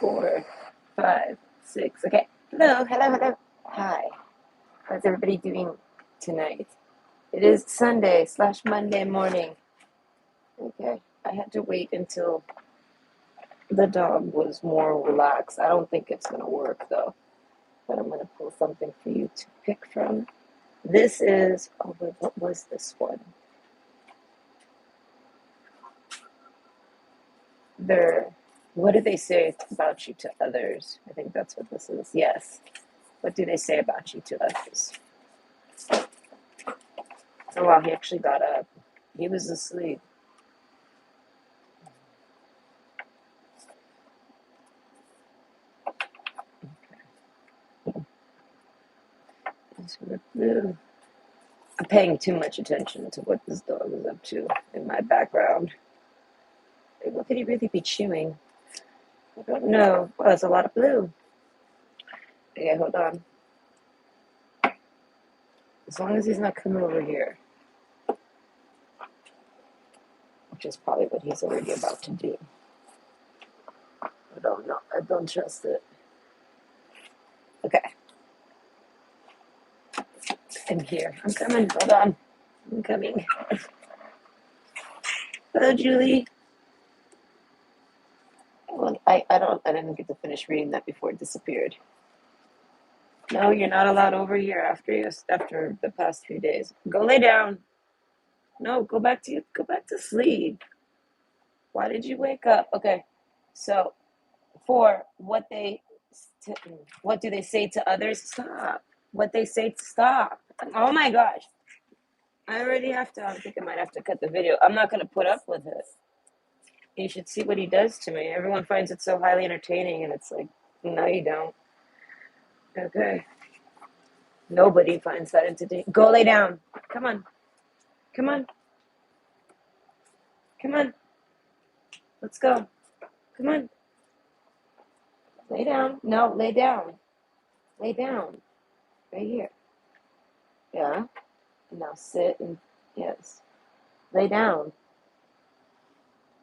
4, 5, 6. Okay. Hello, hello, hello. Hi. How's everybody doing tonight? It is Sunday slash Monday morning. Okay. I had to wait until the dog was more relaxed. I don't think it's going to work though, but I'm going to pull something for you to pick from. This is, oh wait, what was this one? They're, what do they say about you to others? I think that's what this is. Yes. What do they say about you to others? Oh wow, he actually got up. He was asleep. I'm paying too much attention to what this dog is up to in my background. Like, what could he really be chewing? I don't know. Well, it's a lot of blue. Okay, hold on. As long as he's not coming over here, which is probably what he's already about to do. I don't know. I don't trust it. Okay. I'm here. I'm coming. Hold on. I'm coming. Hello, Julie. Well, I didn't get to finish reading that before it disappeared. No, you're not allowed over here after the past few days. Go lay down. No, go back to sleep. Why did you wake up? Okay. So, for what do they say to others? Stop. What they say to stop. Oh my gosh. I think I might have to cut the video. I'm not going to put up with it. You should see what he does to me. Everyone finds it so highly entertaining, and it's like, no, you don't. Okay. Nobody finds that entertaining. Go lay down. Come on. Come on. Come on. Let's go. Come on. Lay down. No, lay down. Lay down. Right here. Yeah. Now sit and, yes. Lay down.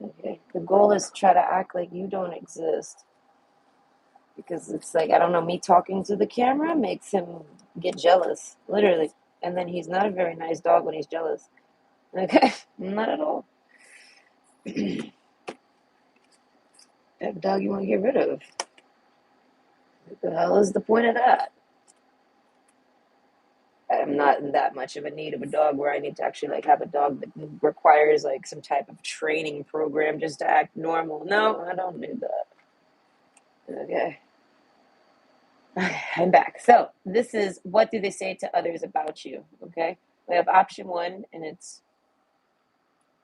Okay. The goal is to try to act like you don't exist. Because it's like, I don't know, me talking to the camera makes him get jealous. Literally. And then he's not a very nice dog when he's jealous. Okay. Not at all. That dog you want to get rid of. What the hell is the point of that? I'm not in that much of a need of a dog where I need to actually like have a dog that requires like some type of training program just to act normal. No, I don't need that. Okay. I'm back. So this is what do they say to others about you? Okay. We have option one and it's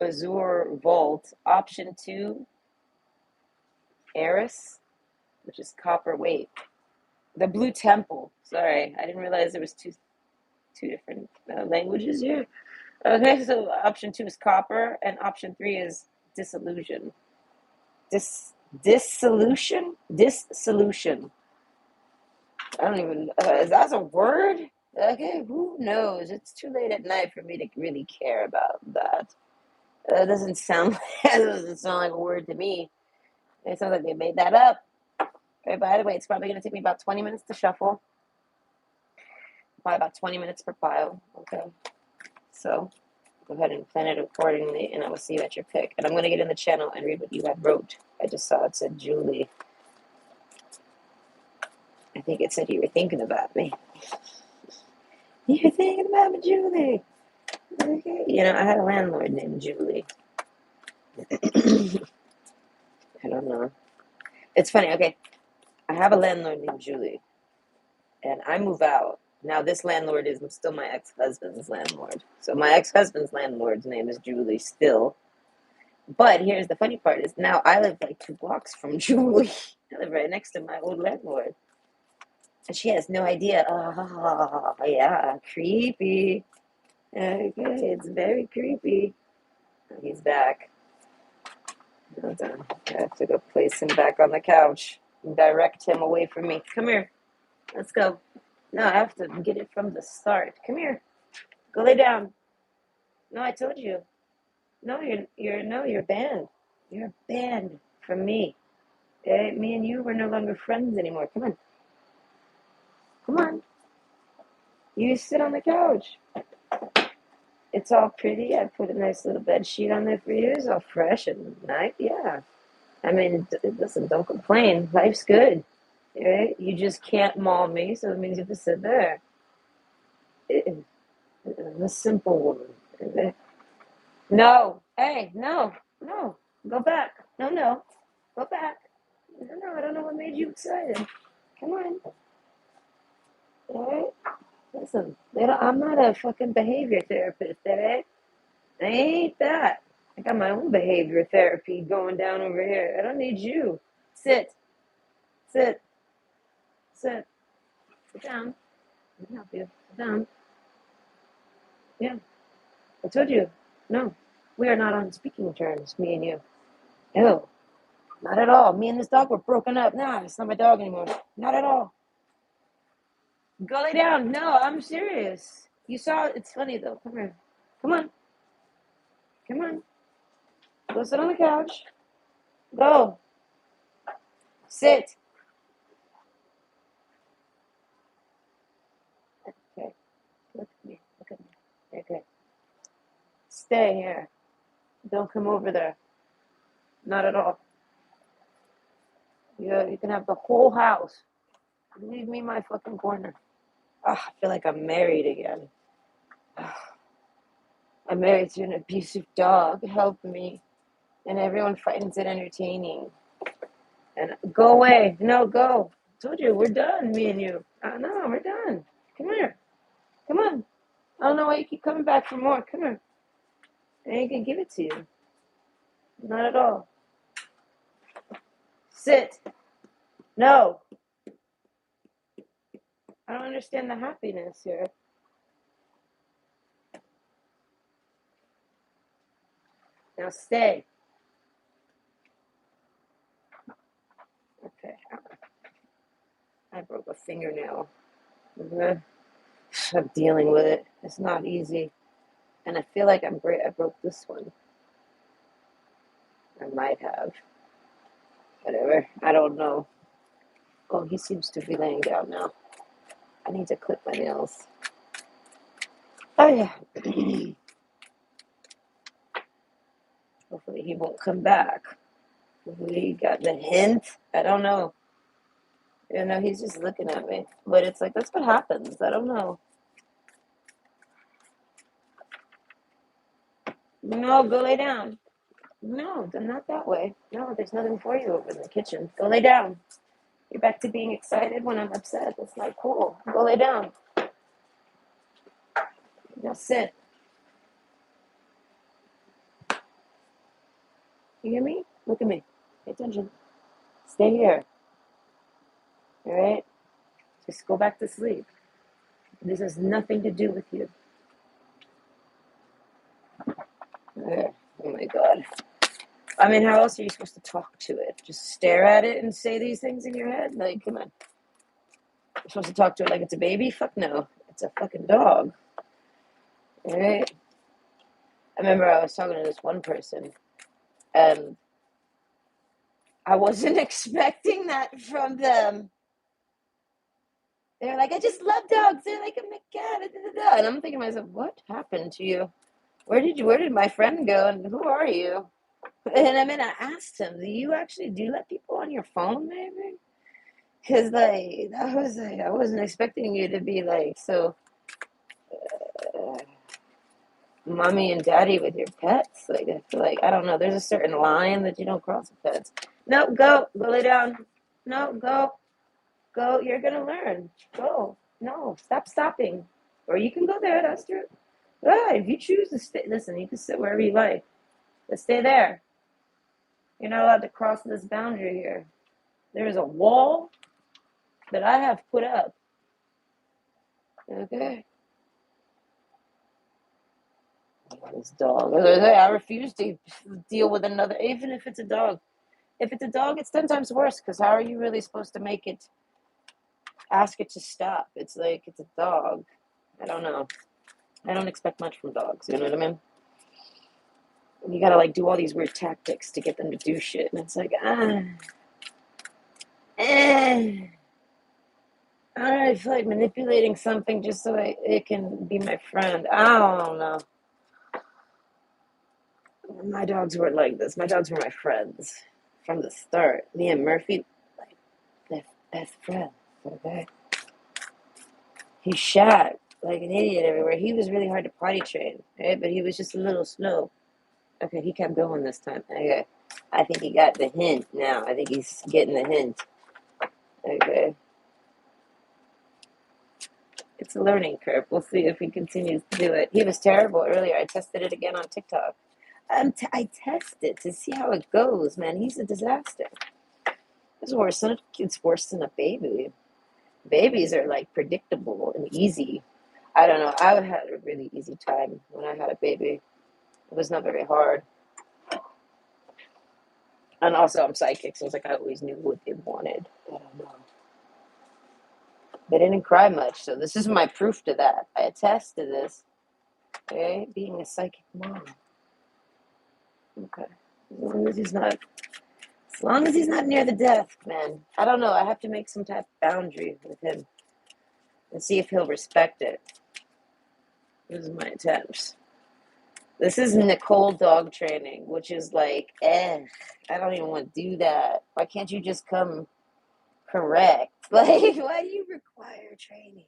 Azure Vault. Option two, Eris, which is copper weight. The Blue Temple. Sorry, I didn't realize there was two different languages here. Okay, so option two is copper, and option three is disillusion. Dissolution? Dissolution. I don't even. Is that a word? Okay, who knows? It's too late at night for me to really care about that. That doesn't sound. That doesn't sound like a word to me. It sounds like they made that up. Okay, by the way, it's probably going to take me about 20 minutes to shuffle. Probably about 20 minutes per pile. Okay, so go ahead and plan it accordingly, and I will see you at your pick. And I'm going to get in the channel and read what you have wrote. I just saw it said Julie. I think it said you were thinking about me. You're thinking about me, Julie. Okay. You know, I had a landlord named Julie. I don't know. It's funny. Okay. I have a landlord named Julie, and I move out. Now, this landlord is still my ex-husband's landlord. So my ex-husband's landlord's name is Julie still. But here's the funny part is now I live like 2 blocks from Julie. I live right next to my old landlord. And she has no idea. Oh, yeah, creepy. Okay, it's very creepy. He's back. Hold on. I have to go place him back on the couch and direct him away from me. Come here. Let's go. No, I have to get it from the start. Come here. Go lay down. No, I told you. No, you're banned. You're banned from me. Me and you, we're no longer friends anymore. Come on. Come on. You sit on the couch. It's all pretty. I put a nice little bed sheet on there for you. It's all fresh and nice. Yeah. I mean, listen, don't complain. Life's good. Right? You just can't maul me, so it means you have to sit there. I'm a simple woman. No. Hey, no. No. Go back. No, no. Go back. No, I don't know what made you excited. Come on. All right? Listen, I'm not a fucking behavior therapist, all right? I ain't that. I got my own behavior therapy going down over here. I don't need you. Sit. Sit. Sit. Sit down. I can help you. Sit down. Yeah. I told you. No. We are not on speaking terms, me and you. No. Not at all. Me and this dog were broken up. Nah, it's not my dog anymore. Not at all. Go lay down. No, I'm serious. You saw it's funny though. Come here. Come on. Come on. Go sit on the couch. Go. Sit. Okay. Look at me. Look at me. Okay. Stay here. Don't come over there. Not at all. You can have the whole house. Leave me my fucking corner. I feel like I'm married again. I'm married to an abusive dog. Help me. And everyone finds it entertaining. And go away. No, go. I told you, we're done, me and you. No, we're done. Come here. Come on. I don't know why you keep coming back for more. Come here. I ain't gonna give it to you. Not at all. Sit. No. I don't understand the happiness here. Now stay. Okay. I broke a fingernail. I'm dealing with it. It's not easy. And I feel like I'm great. I broke this one. I might have. Whatever. I don't know. Oh, he seems to be laying down now. I need to clip my nails. Oh, yeah. Hopefully he won't come back. Hopefully he got the hint. I don't know. He's just looking at me. But it's like, that's what happens. I don't know. No, go lay down. No, not that way. No, there's nothing for you over in the kitchen. Go lay down. You're back to being excited when I'm upset. That's not cool. Go lay down. Now sit. You hear me? Look at me. Pay attention. Stay here. All right? Just go back to sleep. This has nothing to do with you. Oh my God. I mean, how else are you supposed to talk to it? Just stare at it and say these things in your head? Like, come on. You're supposed to talk to it like it's a baby? Fuck no. It's a fucking dog. All right? I remember I was talking to this one person, and I wasn't expecting that from them. They're like, I just love dogs. They're like, oh my God. And I'm thinking to myself, what happened to you? Where did my friend go? And who are you? And I mean, I asked him, do you let people on your phone, maybe? Because, like, I wasn't expecting you to be, like, so uh, mommy and daddy with your pets. Like, I feel like, I don't know, there's a certain line that you don't cross with pets. No, go lay down. No, go. You're going to learn. Go. No, stop stopping. Or you can go there. That's true. If you choose to stay, listen, you can sit wherever you like. But stay there. You're not allowed to cross this boundary here. There is a wall that I have put up. Okay. This dog. I refuse to deal with another, even if it's a dog. If it's a dog, it's 10 times worse, because how are you really supposed to ask it to stop? It's like, it's a dog. I don't know. I don't expect much from dogs, you know what I mean? And you gotta, like, do all these weird tactics to get them to do shit, and it's like, I feel like manipulating something just so it can be my friend. I don't know. My dogs were like this. My dogs were my friends from the start. Me and Murphy, like best friends. Okay. He shat like an idiot everywhere. He was really hard to potty train, right? But he was just a little slow. Okay, he kept going this time. Okay. I think he got the hint now. I think he's getting the hint. Okay. It's a learning curve. We'll see if he continues to do it. He was terrible earlier. I tested it again on TikTok. I test it to see how it goes, man. He's a disaster. It's worse than a baby. Babies are like predictable and easy. I don't know. I had a really easy time when I had a baby. It was not very hard. And also, I'm psychic, so it's like I always knew what they wanted. I don't know. They didn't cry much, so this is my proof to that. I attest to this. Okay, being a psychic mom. Okay, as long as he's not near the death, man. I don't know. I have to make some type of boundary with him and see if he'll respect it. This is my attempts. This is Nicole dog training, which is like, I don't even want to do that. Why can't you just come correct? Like, why do you require training?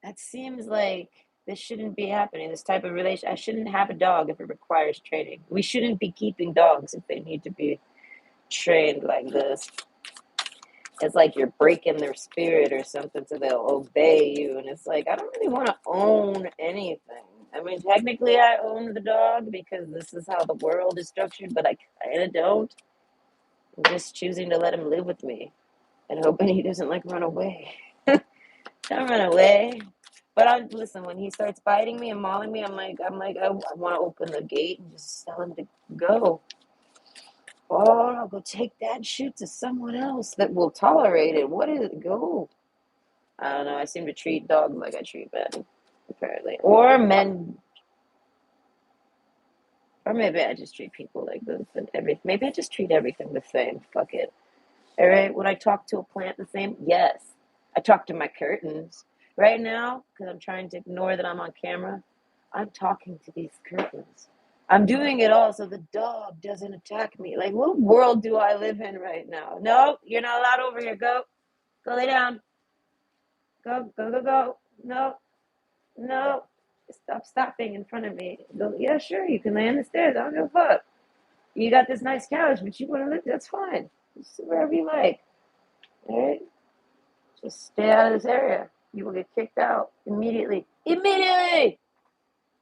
That seems like this shouldn't be happening. This type of relation, I shouldn't have a dog if it requires training. We shouldn't be keeping dogs if they need to be trained like this. It's like you're breaking their spirit or something so they'll obey you. And it's like, I don't really want to own anything. I mean, technically I own the dog because this is how the world is structured, but I kind of don't. I'm just choosing to let him live with me and hoping he doesn't like run away. Don't run away. But listen, when he starts biting me and mauling me, I want to open the gate and just tell him to go. Or I'll go take that shit to someone else that will tolerate it. What is it? Go. I don't know. I seem to treat dogs like I treat men, apparently. Or men. Or maybe I just treat people like this and everything. Maybe I just treat everything the same. Fuck it. All right. Would I talk to a plant the same? Yes. I talk to my curtains. Right now, because I'm trying to ignore that I'm on camera, I'm talking to these curtains. I'm doing it all so the dog doesn't attack me. Like, what world do I live in right now? No, you're not allowed over here. Go. Go lay down. Go, go, go, go. No, no. Stop stopping in front of me. Go, yeah, sure, you can lay on the stairs. I don't give a fuck. You got this nice couch, but you want to live, that's fine. Just sit wherever you like. All right? Just stay out of this area. You will get kicked out immediately. Immediately!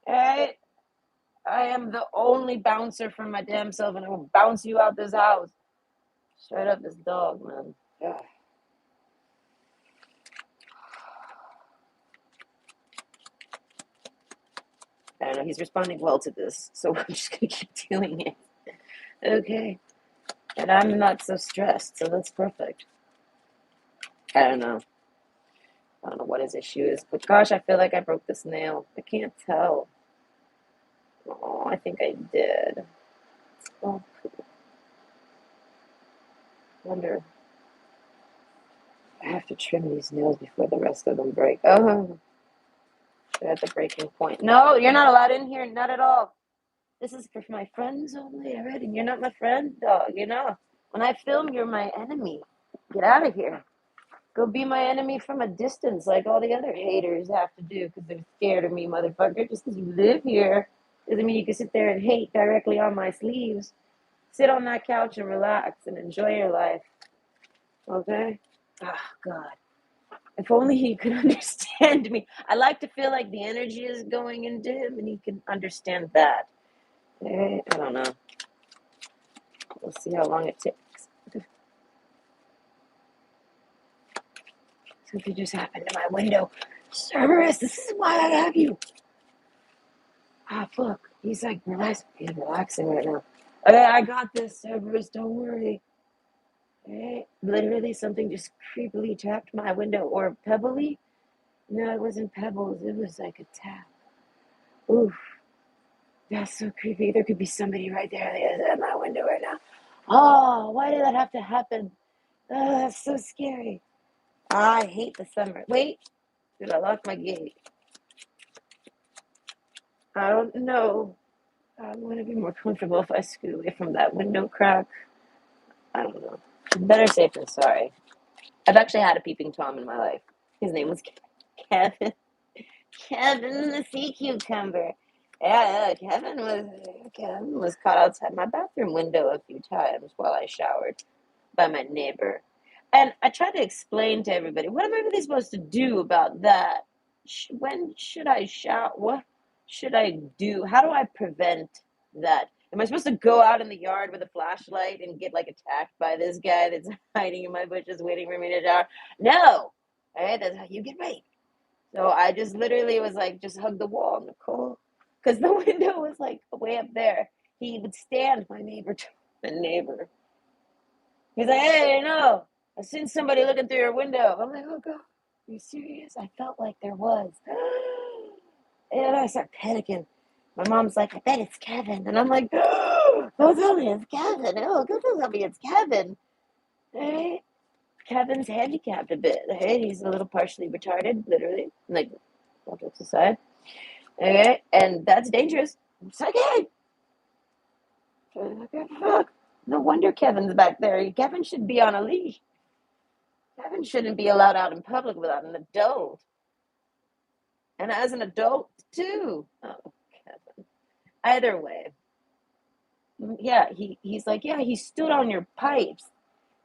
All right? I am the only bouncer for my damn self, and I will bounce you out this house. Straight up, this dog, man. Yeah. I don't know. He's responding well to this, so I'm just gonna keep doing it. Okay. And I'm not so stressed, so that's perfect. I don't know. I don't know what his issue is, but gosh, I feel like I broke this nail. I can't tell. Oh, I think I did. Oh, wonder. I have to trim these nails before the rest of them break. Oh, they're at the breaking point. No, you're not allowed in here. Not at all. This is for my friends only already. You're not my friend, dog. You know, when I film, you're my enemy. Get out of here. Go be my enemy from a distance, like all the other haters have to do because they're scared of me, motherfucker. Just because you live here doesn't mean you can sit there and hate directly on my sleeves. Sit on that couch and relax and enjoy your life. Okay? Oh, God. If only he could understand me. I like to feel like the energy is going into him and he can understand that. Okay? I don't know. We'll see how long it takes. Something just happened to my window. Cerberus, this is why I have you. Ah, fuck. He's like, he's relaxing right now. Okay, I got this, Cerberus, don't worry. Okay. Literally, something just creepily tapped my window. Or pebbly? No, it wasn't pebbles. It was like a tap. Oof. That's so creepy. There could be somebody right there at my window right now. Oh, why did that have to happen? Oh, that's so scary. I hate the summer. Wait, did I lock my gate? I don't know. I'm going to be more comfortable if I scoot away from that window crack. I don't know. Better safe than sorry. I've actually had a peeping Tom in my life. His name was Kevin. Kevin the sea cucumber. Yeah, Kevin was caught outside my bathroom window a few times while I showered by my neighbor. And I tried to explain to everybody, what am I really supposed to do about that? When should I shower? What should I do? How do I prevent that? Am I supposed to go out in the yard with a flashlight and get like attacked by this guy that's hiding in my bushes waiting for me to shower? No. All right, that's how you get raped. So I just literally was like, just hug the wall, Nicole, because the window was like way up there. He would stand my neighbor, the neighbor. He's like, hey, no, I seen somebody looking through your window. I'm like, oh God, are you serious? I felt like there was. And I start panicking. My mom's like, I bet it's Kevin. And I'm like, oh, don't tell me it's Kevin. Oh, don't tell me it's Kevin. Hey, Kevin's handicapped a bit. Hey, he's a little partially retarded, literally. Like, all jokes aside. Okay, and that's dangerous. It's like, hey, fuck. No wonder Kevin's back there. Kevin should be on a leash. Kevin shouldn't be allowed out in public without an adult. And as an adult, too. Oh, Kevin. Either way. Yeah, he's like, yeah, he stood on your pipes.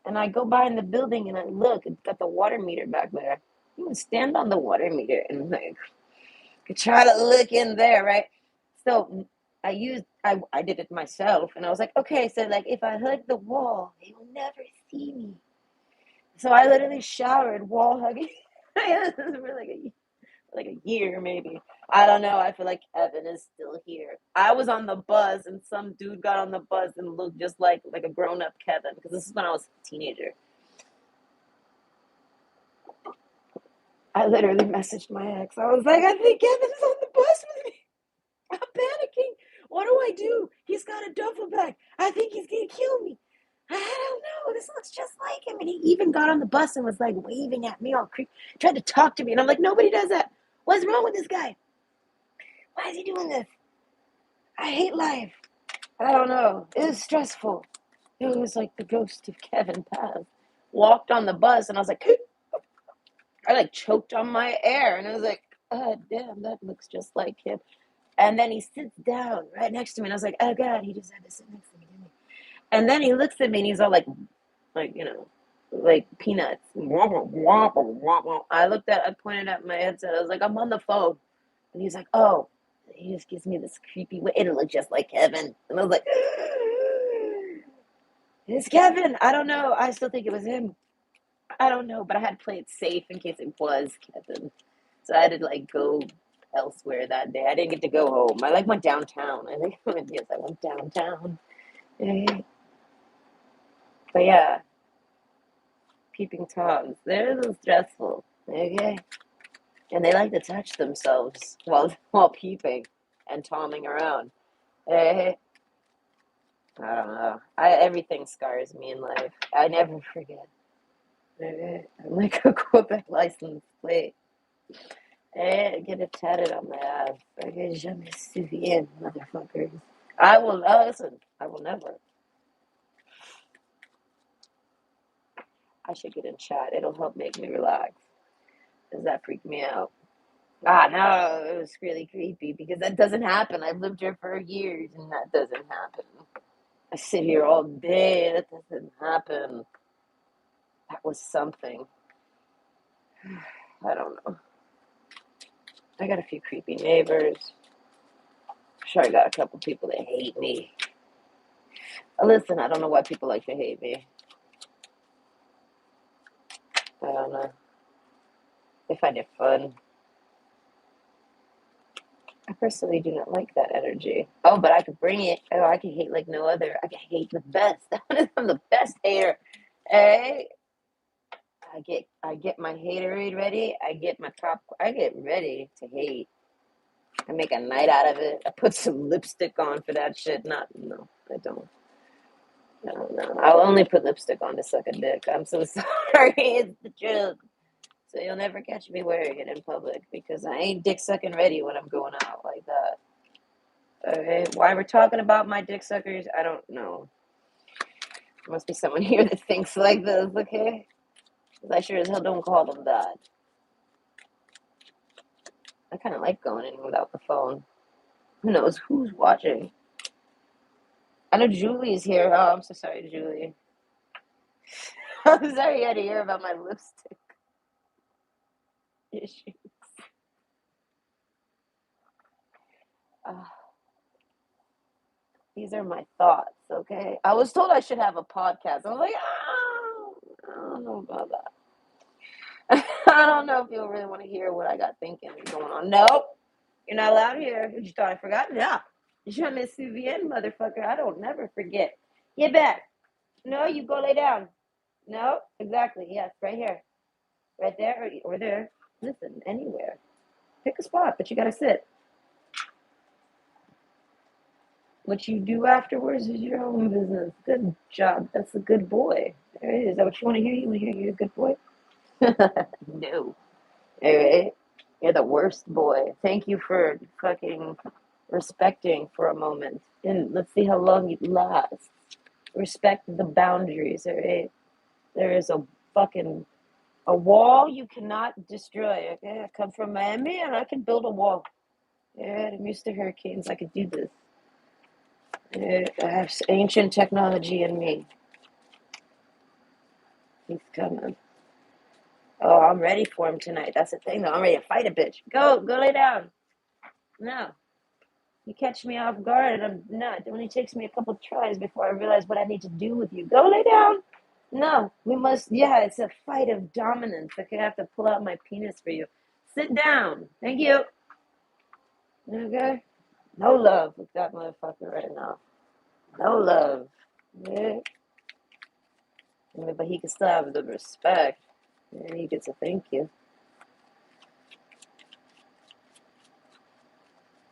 And I go by in the building and I look, it's got the water meter back there. He would stand on the water meter and like try to look in there, right? So I did it myself and I was like, okay, so like if I hug the wall, he will never see me. So I literally showered wall hugging for like a year maybe. I don't know. I feel like Evan is still here. I was on the bus and some dude got on the bus and looked just like a grown up Kevin because this is when I was a teenager. I literally messaged my ex. I was like, I think Kevin's on the bus with me. I'm panicking. What do I do? He's got a duffel bag. I think he's gonna kill me. I don't know. This looks just like him. And he even got on the bus and was like waving at me all creepy, tried to talk to me. And I'm like, nobody does that. What's wrong with this guy? Why is he doing this? I hate life. I don't know. It was stressful. It was like the ghost of Kevin passed. Walked on the bus and I was like, I like choked on my air. And I was like, oh, damn, that looks just like him. And then he sits down right next to me, and I was like, "Oh God, he just had to sit next to me, didn't he?" And then he looks at me, and he's all like like peanuts. I pointed at my headset. I was like, "I'm on the phone," and he's like, "Oh." He just gives me this creepy way. It looked just like Kevin, and I was like, "It's Kevin." I don't know. I still think it was him. I don't know, but I had to play it safe in case it was Kevin. So I had to like go elsewhere that day. I didn't get to go home. I like went downtown. I think yes, I went downtown. But yeah, peeping toms. They're a little stressful. Okay. And they like to touch themselves while peeping and tomming around. Hey, I don't know. Everything scars me in life. I never forget. I'm like a Quebec license plate. Get it tatted on my ass. Okay, jamais souviens, motherfuckers. I will listen. I will never. I should get in chat. It'll help make me relax. Does that freak me out? Ah, no, it was really creepy because that doesn't happen. I've lived here for years and that doesn't happen. I sit here all day. That doesn't happen. That was something. I don't know. I got a few creepy neighbors. I'm sure I got a couple people that hate me. Listen, I don't know why people like to hate me. I don't know. They find it fun. I personally do not like that energy. Oh, but I could bring it. Oh, I can hate like no other. I can hate the best. I'm the best hater. Hey, I get my haterade ready. I get my top. I get ready to hate. I make a night out of it. I put some lipstick on for that shit. Not no, I don't. No, no. I'll only put lipstick on to suck a dick. I'm so sorry. It's the truth. So you'll never catch me wearing it in public because I ain't dick sucking ready when I'm going out like that. Okay, why we're talking about my dick suckers, I don't know. There must be someone here that thinks like this, okay? Because I sure as hell don't call them that. I kind of like going in without the phone. Who knows who's watching? I know Julie's here. Oh, I'm so sorry, Julie. I'm sorry you had to hear about my lipstick issue. Uh, these are my thoughts, okay? I was told I should have a podcast. I was like, oh, I don't know about that. I don't know if you'll really want to hear what I got thinking going on. Nope, you're not allowed here. You thought I forgot? Yeah. Je me souviens, motherfucker. I don't never forget. Get back. No, you go lay down. No, exactly. Yes, right here. Right there or there. Listen, anywhere. Pick a spot, but you gotta sit. What you do afterwards is your own business. Good job. That's a good boy. There it is. Is that what you want to hear? You want to hear you're a good boy? No. All right. You're the worst boy. Thank you for fucking respecting for a moment. And let's see how long you last. Respect the boundaries, all right? There is a wall you cannot destroy, okay? I come from Miami and I can build a wall. Yeah, I'm used to hurricanes. I could do this. Yeah, I have ancient technology in me. He's coming. Oh, I'm ready for him tonight. That's the thing, though. I'm ready to fight a bitch. Go lay down. No. You catch me off guard and I'm not. It only takes me a couple tries before I realize what I need to do with you. Go lay down. No, we must, yeah, it's a fight of dominance. I could have to pull out my penis for you. Sit down. Thank you. Okay? No love with that motherfucker right now. No love. Yeah. But he can still have the respect. And he gets a thank you.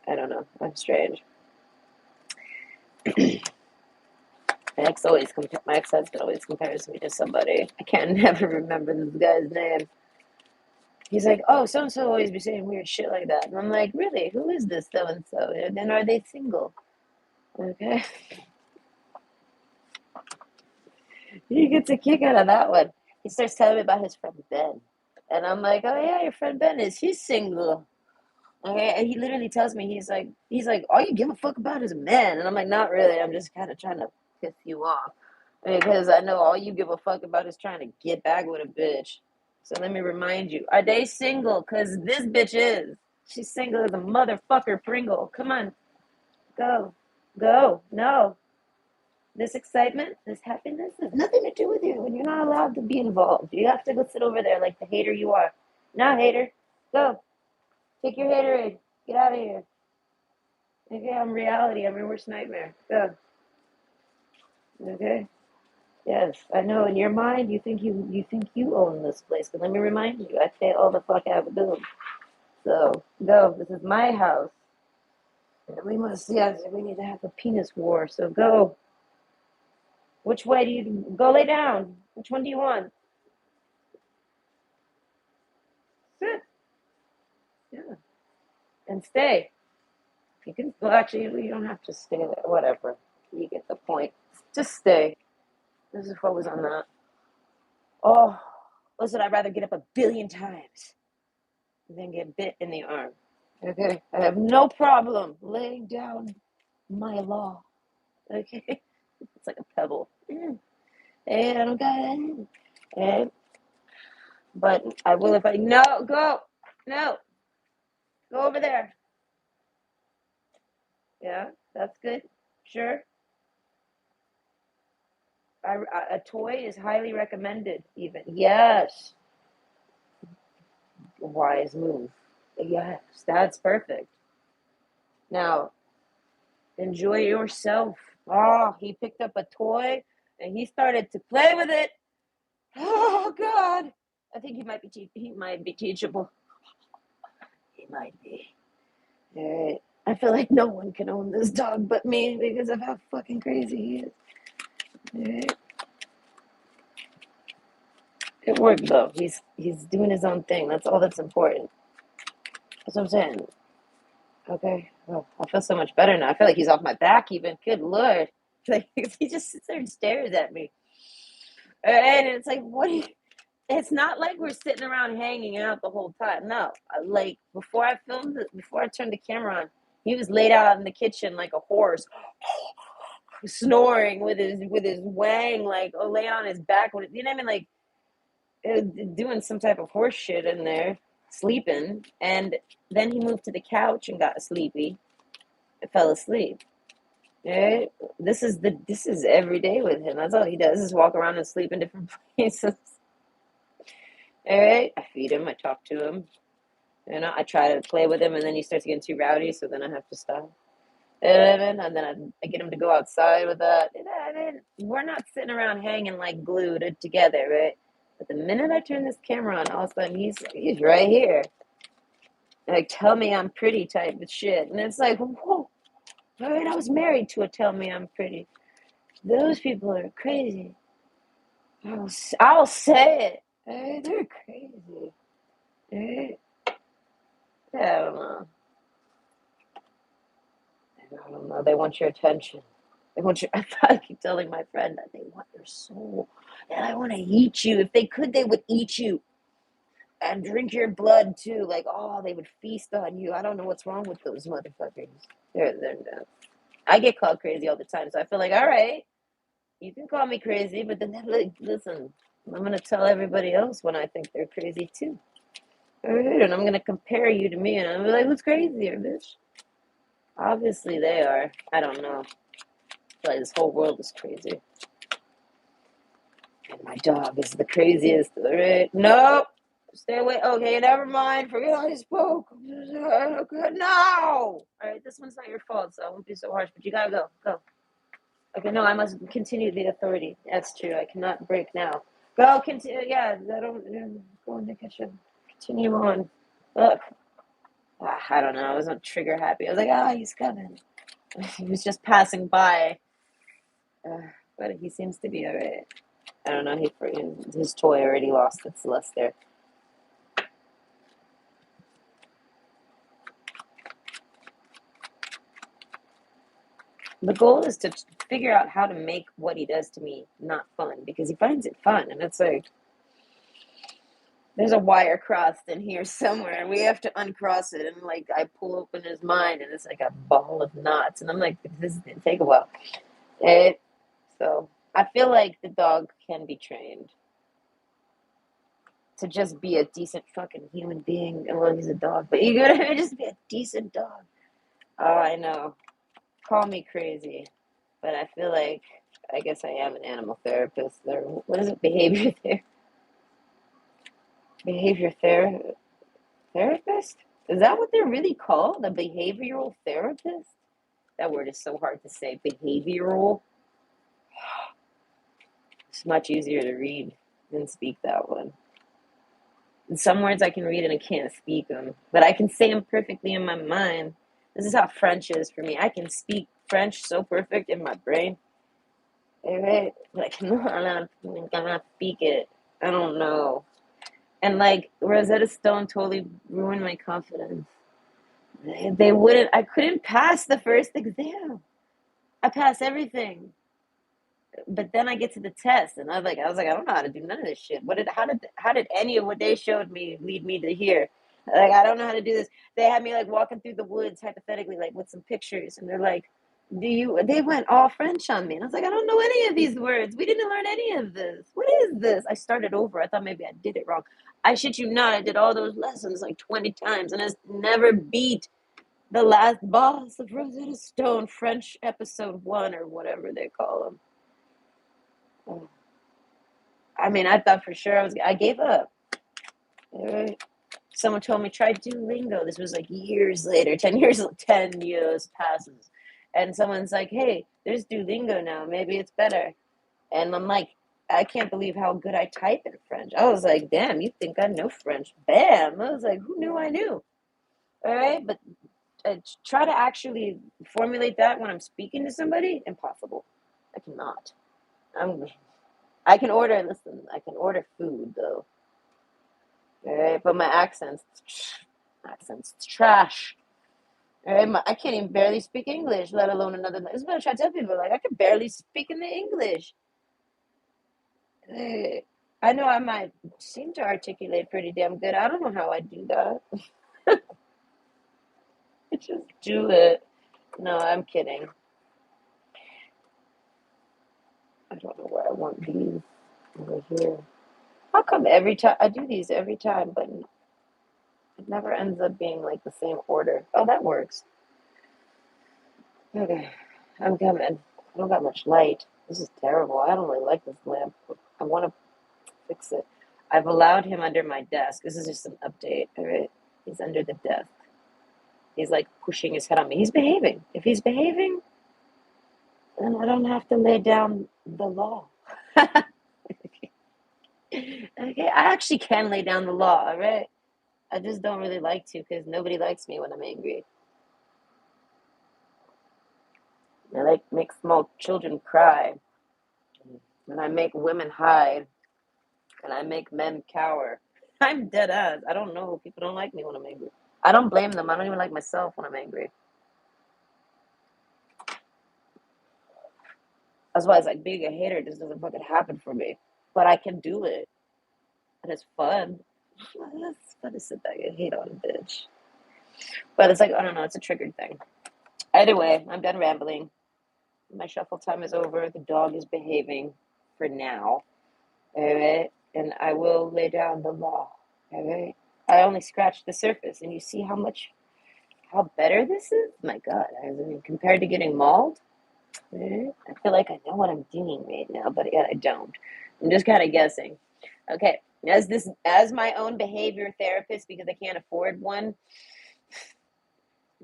I don't know. I'm strange. My ex-husband always compares me to somebody. I can't never remember this guy's name. He's like, oh, so-and-so always be saying weird shit like that. And I'm like, really? Who is this so-and-so? And then are they single? Okay. He gets a kick out of that one. He starts telling me about his friend Ben. And I'm like, oh yeah, your friend Ben he's single. Okay, and he literally tells me, he's like, all you give a fuck about is a man. And I'm like, not really. I'm just kind of trying to piss you off. Because I know all you give a fuck about is trying to get back with a bitch. So let me remind you, are they single? Because this bitch is. She's single as a motherfucker Pringle. Come on. Go. Go. No. This excitement, this happiness has nothing to do with you. And you're not allowed to be involved. You have to go sit over there like the hater you are. Nah, hater. Go. Take your haterade. Get out of here. Okay, I'm reality. I'm your worst nightmare. Go. Okay? Yes, I know. In your mind, you think you own this place, but let me remind you, I pay all the fuck out of the bills. So go. This is my house. And we must. Yes, we need to have a penis war. So go. Which way do you go? Lay down. Which one do you want? Sit. Yeah, and stay. You can. Well, actually, you don't have to stay there. Whatever. You get the point. Just stay. This is what was on that. Oh, listen. I'd rather get up a billion times than get bit in the arm. Okay, I have no problem laying down my law. Okay, it's like a pebble. And okay, and but I will if I no go no go over there. Yeah, that's good. Sure, a toy is highly recommended. Even yes, wise move. Yes, that's perfect. Now enjoy yourself. Oh, he picked up a toy and he started to play with it. Oh God! I think he might be teachable. He might be. All right. I feel like no one can own this dog but me because of how fucking crazy he is. All right. It worked though. He's doing his own thing. That's all that's important. That's what I'm saying. Okay. Well, I feel so much better now. I feel like he's off my back even. Good Lord. Like he just sits there and stares at me. And it's like, what do you it's not like we're sitting around hanging out the whole time. No. Like before I filmed it, before I turned the camera on, he was laid out in the kitchen like a horse, snoring with his wang, like lay on his back. You know what I mean? Like doing some type of horse shit in there, sleeping, and then he moved to the couch and got sleepy and fell asleep. Right? This is every day with him. That's all he does is walk around and sleep in different places. All right, I feed him, I talk to him, I try to play with him, and then he starts getting too rowdy, so then I have to stop. And then I get him to go outside with that. We're not sitting around hanging like glued together, right? But the minute I turn this camera on, all of a sudden he's right here. Like, tell me I'm pretty type of shit. And it's like, whoa, all right, I was married to a tell me I'm pretty. Those people are crazy. I'll say it. Hey, they're crazy. Hey, I don't know. I don't know. They want your attention. They want your. I keep telling my friend that they want your soul, and I want to eat you. If they could, they would eat you and drink your blood too. Like, oh, they would feast on you. I don't know what's wrong with those motherfuckers. They're nuts. I get called crazy all the time, so I feel like, all right, you can call me crazy, but then they're like, listen, I'm gonna tell everybody else when I think they're crazy too. All right, and I'm gonna compare you to me, and I'm like, who's crazier, bitch? Obviously, they are. I don't know. Like this whole world is crazy. And my dog is the craziest. All right. Nope. Stay away. Okay, never mind. Forget I spoke. No. All right, this one's not your fault, so I won't be so harsh. But you gotta go. Go. Okay, no, I must continue the authority. That's true. I cannot break now. Go. Continue. Yeah, I don't. Go in the kitchen. Continue on. Look. I don't know. I wasn't trigger happy. I was like, he's coming. He was just passing by. But he seems to be all right. I don't know. His toy already lost its luster. The goal is to figure out how to make what he does to me not fun because he finds it fun, and it's like there's a wire crossed in here somewhere, and we have to uncross it. And like I pull open his mind, and it's like a ball of knots, and I'm like, this is gonna take a while. So I feel like the dog can be trained to just be a decent fucking human being. Well, he's a dog, but you gotta just be a decent dog. Oh, I know. Call me crazy, but I feel like I guess I am an animal therapist. Or what is it? Therapist? Is that what they're really called? A behavioral therapist? That word is so hard to say. Behavioral. It's much easier to read than speak that one. And some words I can read and I can't speak them, but I can say them perfectly in my mind. This is how French is for me. I can speak French so perfect in my brain. Right? But I cannot speak it. I don't know. And like Rosetta Stone totally ruined my confidence. They wouldn't. I couldn't pass the first exam. I passed everything, but then I get to the test, and I was like, I don't know how to do none of this shit. How did any of what they showed me lead me to here? Like, I don't know how to do this. They had me like walking through the woods hypothetically, like with some pictures, and they're like, they went all French on me. And I was like, I don't know any of these words. We didn't learn any of this. What is this? I started over. I thought maybe I did it wrong. I shit you not. I did all those lessons like 20 times, and it's never beat the last boss of Rosetta Stone, French episode 1 or whatever they call them. Oh, I mean, I thought for sure I gave up. Right? Someone told me try Duolingo. This was like years later, 10 years passes. And someone's like, hey, there's Duolingo now. Maybe it's better. And I'm like, I can't believe how good I type in French. I was like, damn, you think I know French? Bam. I was like, who knew I knew? All right. But try to actually formulate that when I'm speaking to somebody. Impossible. I cannot. I'm I can order, listen, I can order food though. All right, but my accent's trash. All right, I can't even barely speak English, let alone another. This is what I try to tell people. Like I can barely speak in the English. Eh, I know I might seem to articulate pretty damn good. I don't know how I do that. I just do it. No, I'm kidding. I don't know where I want these over here. How come every time I do these every time, but it never ends up being like the same order? Oh, that works. Okay, I'm coming. I don't got much light. This is terrible. I don't really like this lamp. I want to fix it. I've allowed him under my desk. This is just an update. All right, he's under the desk. He's like pushing his head on me. He's behaving. If he's behaving, then I don't have to lay down the law. Okay, I actually can lay down the law. All right, I just don't really like to because nobody likes me when I'm angry. I like make small children cry, and I make women hide, and I make men cower. I'm dead ass. I don't know. People don't like me when I'm angry. I don't blame them. I don't even like myself when I'm angry. That's why it's like being a hater just doesn't fucking happen for me. But I can do it, and it's fun. It's fun to sit back and hate on a bitch. But it's like, I don't know, it's a triggered thing. Either way, I'm done rambling. My shuffle time is over. The dog is behaving for now. All right. And I will lay down the law. All right. I only scratched the surface, and you see how better this is? My God. I mean, compared to getting mauled, I feel like I know what I'm doing right now, but yet I don't. I'm just kind of guessing. Okay. As my own behavior therapist, because I can't afford one,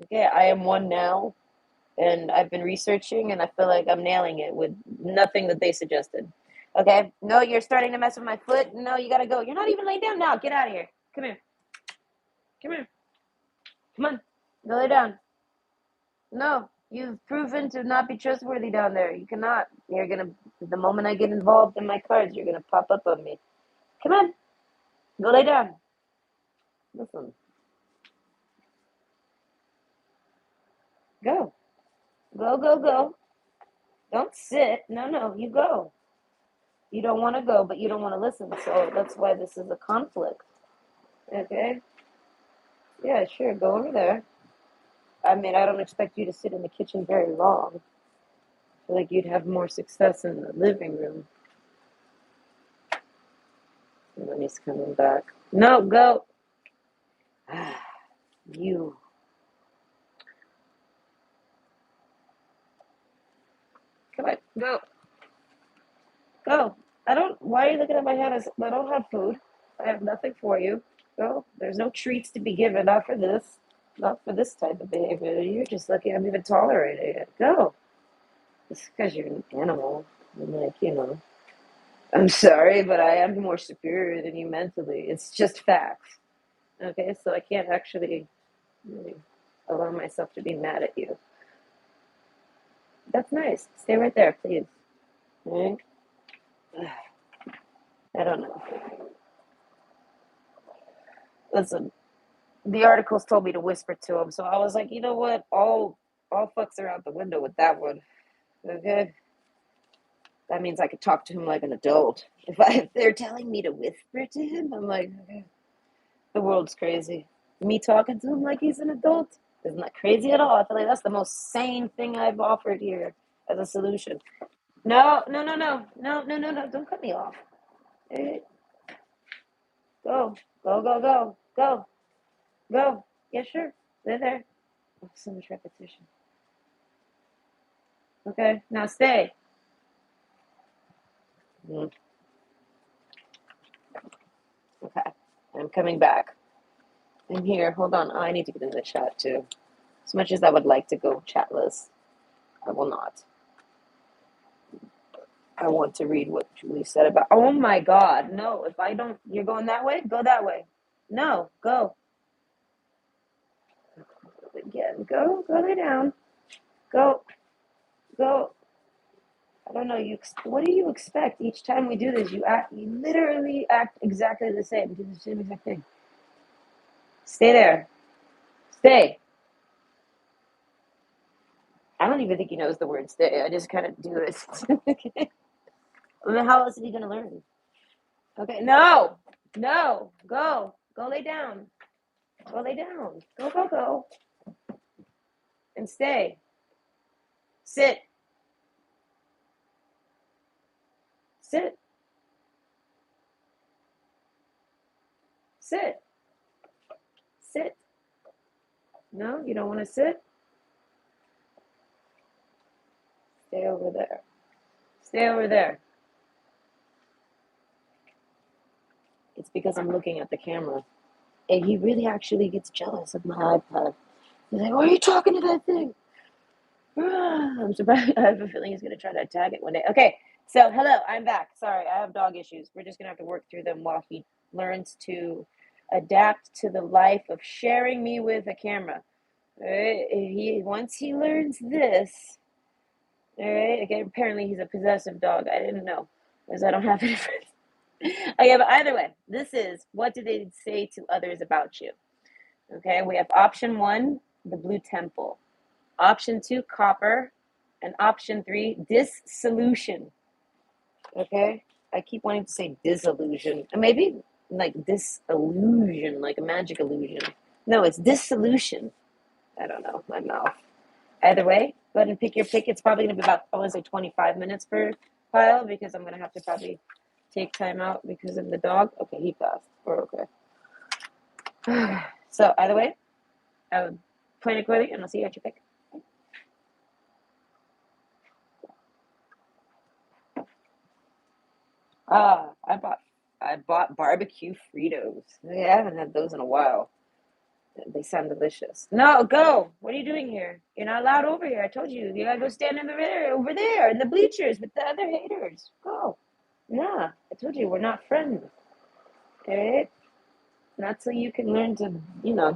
okay, I am one now. And I've been researching, and I feel like I'm nailing it with nothing that they suggested. Okay, no, you're starting to mess with my foot. No, you gotta go. You're not even laying down now. Get out of here. Come here. Come here. Come on. Go lay down. No, you've proven to not be trustworthy down there. You cannot. You're gonna. The moment I get involved in my cards, you're gonna pop up on me. Come on. Go lay down. Listen. Go. Go. Go. Go. Don't sit. No. No. You go. You don't want to go, but you don't want to listen. So that's why this is a conflict. Okay. Yeah, sure. Go over there. I mean, I don't expect you to sit in the kitchen very long. I feel like you'd have more success in the living room. And then he's coming back. No, go. Ah, you. Come on, go. Go. I don't. Why are you looking at my hand? I don't have food. I have nothing for you. Go. There's no treats to be given. Not for this. Not for this type of behavior. You're just lucky I'm even tolerating it. Go. It's because you're an animal. I'm like, I'm sorry, but I am more superior than you mentally. It's just facts. Okay, so I can't actually really allow myself to be mad at you. That's nice. Stay right there, please. All right? I don't know. Listen, the articles told me to whisper to him, so I was like, you know what? All fucks are out the window with that one. Okay, that means I could talk to him like an adult. If they're telling me to whisper to him, I'm like, okay, the world's crazy. Me talking to him like he's an adult isn't that crazy at all. I feel like that's the most sane thing I've offered here as a solution. No, no, no, no, no, no, no, no! Don't cut me off. Hey, go, go, go, go, go, go. Yeah, sure. They're there. Oh, so much repetition. Okay, now stay. Mm, okay, I'm coming back. I'm here. Hold on. Oh, I need to get in the chat too. As much as I would like to go chatless, I will not. I want to read what Julie said about. Oh my God, no! If I don't, you're going that way. Go that way. No, go again. Go lay down. Go, go. I don't know. What do you expect? Each time we do this, you literally act exactly the same. Do the same exact thing. Stay there. Stay. I don't even think he knows the word stay. I just kind of do it. Okay. I mean, how else is he gonna learn? Okay. No. No. Go. Go lay down. Go lay down. Go, go, go. And stay. Sit. Sit. Sit. Sit. No, you don't want to sit? Stay over there. Stay over there. It's because I'm looking at the camera. And he really actually gets jealous of my iPad. He's like, why are you talking to that thing? I'm surprised. I have a feeling he's going to try to attack it one day. Okay, so hello, I'm back. Sorry, I have dog issues. We're just going to have to work through them while he learns to adapt to the life of sharing me with a camera. All right, once he learns this, all right, again, apparently he's a possessive dog. I didn't know, because I don't have any friends. Okay, but either way, this is what do they say to others about you? Okay, we have option 1, the blue temple. Option 2, copper. And option 3, dissolution. Okay, I keep wanting to say disillusion. And maybe like disillusion, like a magic illusion. No, it's dissolution. I don't know, my mouth. Either way, go ahead and pick your pick. It's probably going to be about, I want to say 25 minutes per pile because I'm going to have to probably take time out because of the dog. Okay, he passed. We're okay. So either way, I would plan accordingly, and I'll see you at your pick. I bought barbecue Fritos. I haven't had those in a while. They sound delicious. No, go. What are you doing here? You're not allowed over here. I told you. You gotta go stand over there in the bleachers with the other haters. Go. Yeah, I told you we're not friends. All right? Not till you can learn to,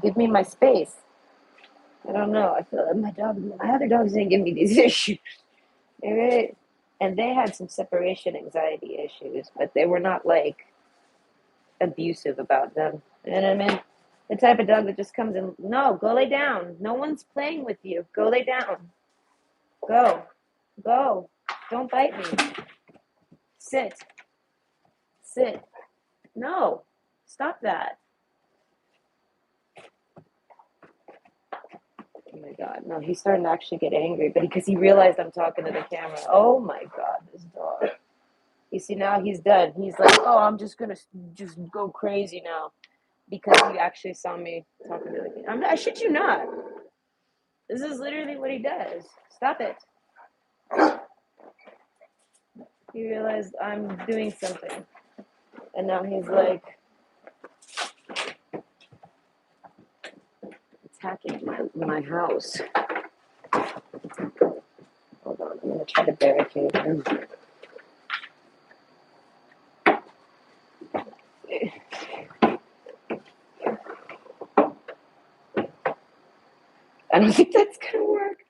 give me my space. I don't know. I feel like my other dogs didn't give me these issues. All right? And they had some separation anxiety issues, but they were not like abusive about them. You know what I mean? The type of dog that just comes in, no, go lay down. No one's playing with you. Go lay down. Go. Go. Don't bite me. Sit. Sit. No. Stop that. Oh my God. No, he's starting to actually get angry, but because he realized I'm talking to the camera. Oh my God, this dog. You see, now he's done. He's like, oh, I'm just going to just go crazy now because he actually saw me talking to the camera. I shit you not. This is literally what he does. Stop it. He realized I'm doing something. And now he's like attacking my house. Hold on, I'm going to try to barricade him. I don't think that's going to work.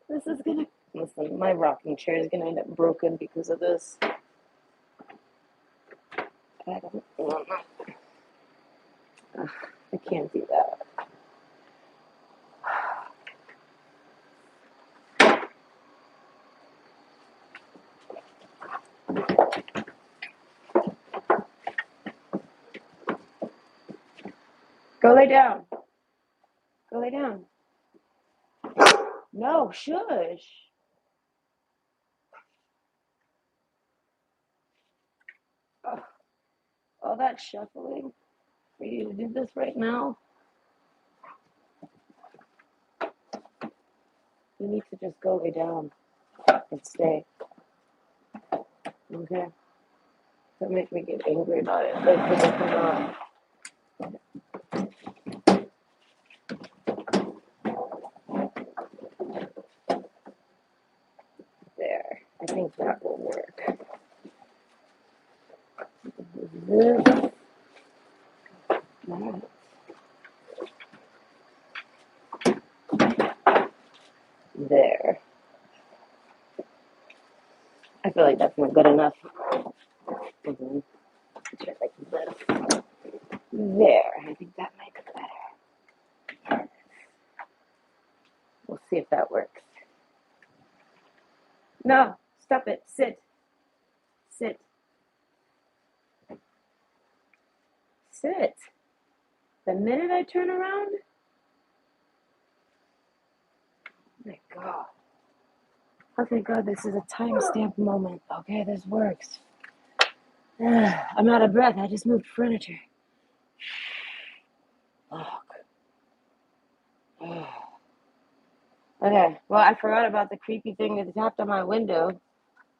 This is going to... Listen, my rocking chair is going to end up broken because of this. I don't know. I can't do that. Go lay down. Go lay down. No, shush. Oh, all that shuffling for you to do this right now. You need to just go lay down and stay. Okay? Don't make me get angry about it. Like, because I cannot. There. I think that will work. This. That. There. right, that's not good enough. Mm-hmm. Like there, I think that might be better. We'll see if that works. No, stop it. Sit. Sit. Sit. The minute I turn around, oh my God. Oh, thank God, this is a timestamp moment. Okay, this works. I'm out of breath. I just moved furniture. Oh, okay, well, I forgot about the creepy thing that tapped on my window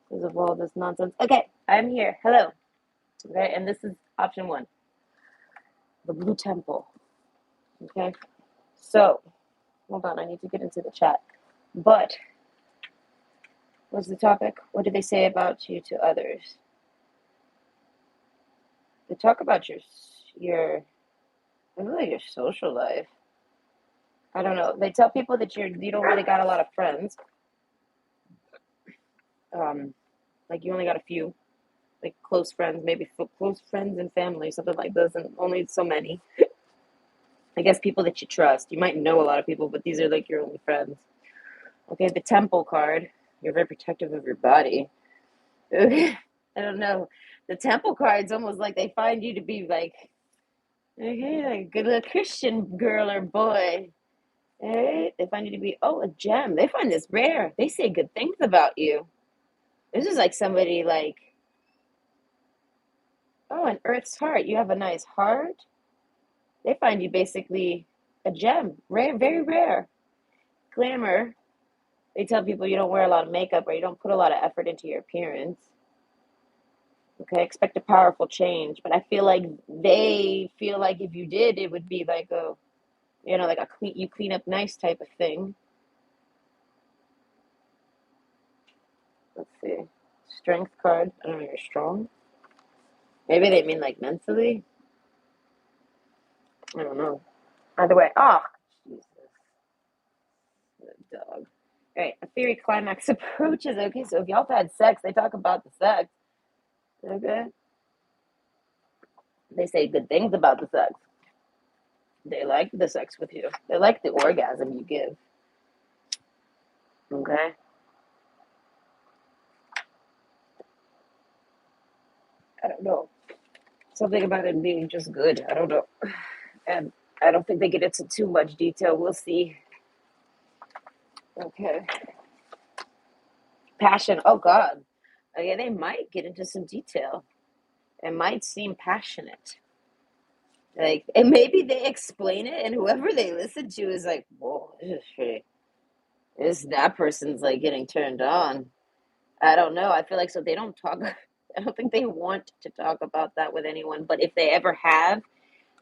because of all this nonsense. Okay, I'm here. Hello. Okay, and this is option one, the Blue Temple. Okay, so hold on, I need to get into the chat. But what's the topic? What do they say about you to others? They talk about your I feel like your social life. I don't know. They tell people that you don't really got a lot of friends. Like you only got a few, like close friends, maybe close friends and family, something like this, and only so many. I guess people that you trust. You might know a lot of people, but these are like your only friends. Okay, the temple card. You're very protective of your body. I don't know. The temple card's almost like they find you to be like, okay, like a good little Christian girl or boy. Hey, they find you to be, oh, a gem. They find this rare. They say good things about you. This is like somebody like, oh, an earth's heart. You have a nice heart. They find you basically a gem. Rare, very rare. Glamour. They tell people you don't wear a lot of makeup or you don't put a lot of effort into your appearance. Okay, expect a powerful change. But I feel like they feel like if you did, it would be like a, like a you clean up nice type of thing. Let's see. Strength card. I don't know, you're strong. Maybe they mean like mentally. I don't know. Either way. Oh, Jesus. The dog. All right, a theory climax approaches. Okay, so if y'all have had sex, they talk about the sex. Okay. They say good things about the sex. They like the sex with you. They like the orgasm you give. Okay. I don't know. Something about it being just good. I don't know. And I don't think they get into too much detail. We'll see. Okay. Passion. Oh, God. Okay, they might get into some detail. It might seem passionate. Like, and maybe they explain it, and whoever they listen to is like, whoa, that person's like getting turned on. I don't know. I feel like so they don't talk. I don't think they want to talk about that with anyone. But if they ever have,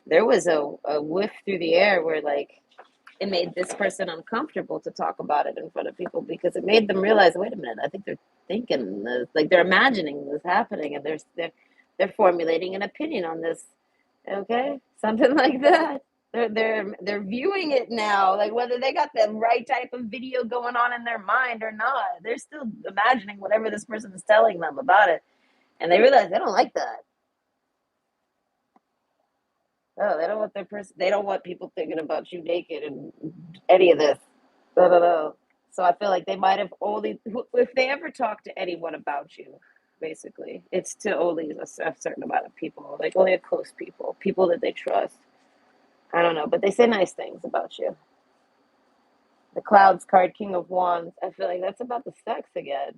there was a whiff through the air where like it made this person uncomfortable to talk about it in front of people because it made them realize, wait a minute, I think they're thinking this, like they're imagining this happening, and they're formulating an opinion on this. Okay, something like that. They're viewing it now, like whether they got the right type of video going on in their mind or not. They're still imagining whatever this person is telling them about it, and they realize they don't like that. Oh, they don't want their person. They don't want people thinking about you naked and any of this. No, no, no. So I feel like they might have only, if they ever talk to anyone about you, basically, it's to only a certain amount of people, like only a close people that they trust. I don't know, but they say nice things about you. The Clouds card, King of Wands. I feel like that's about the sex again.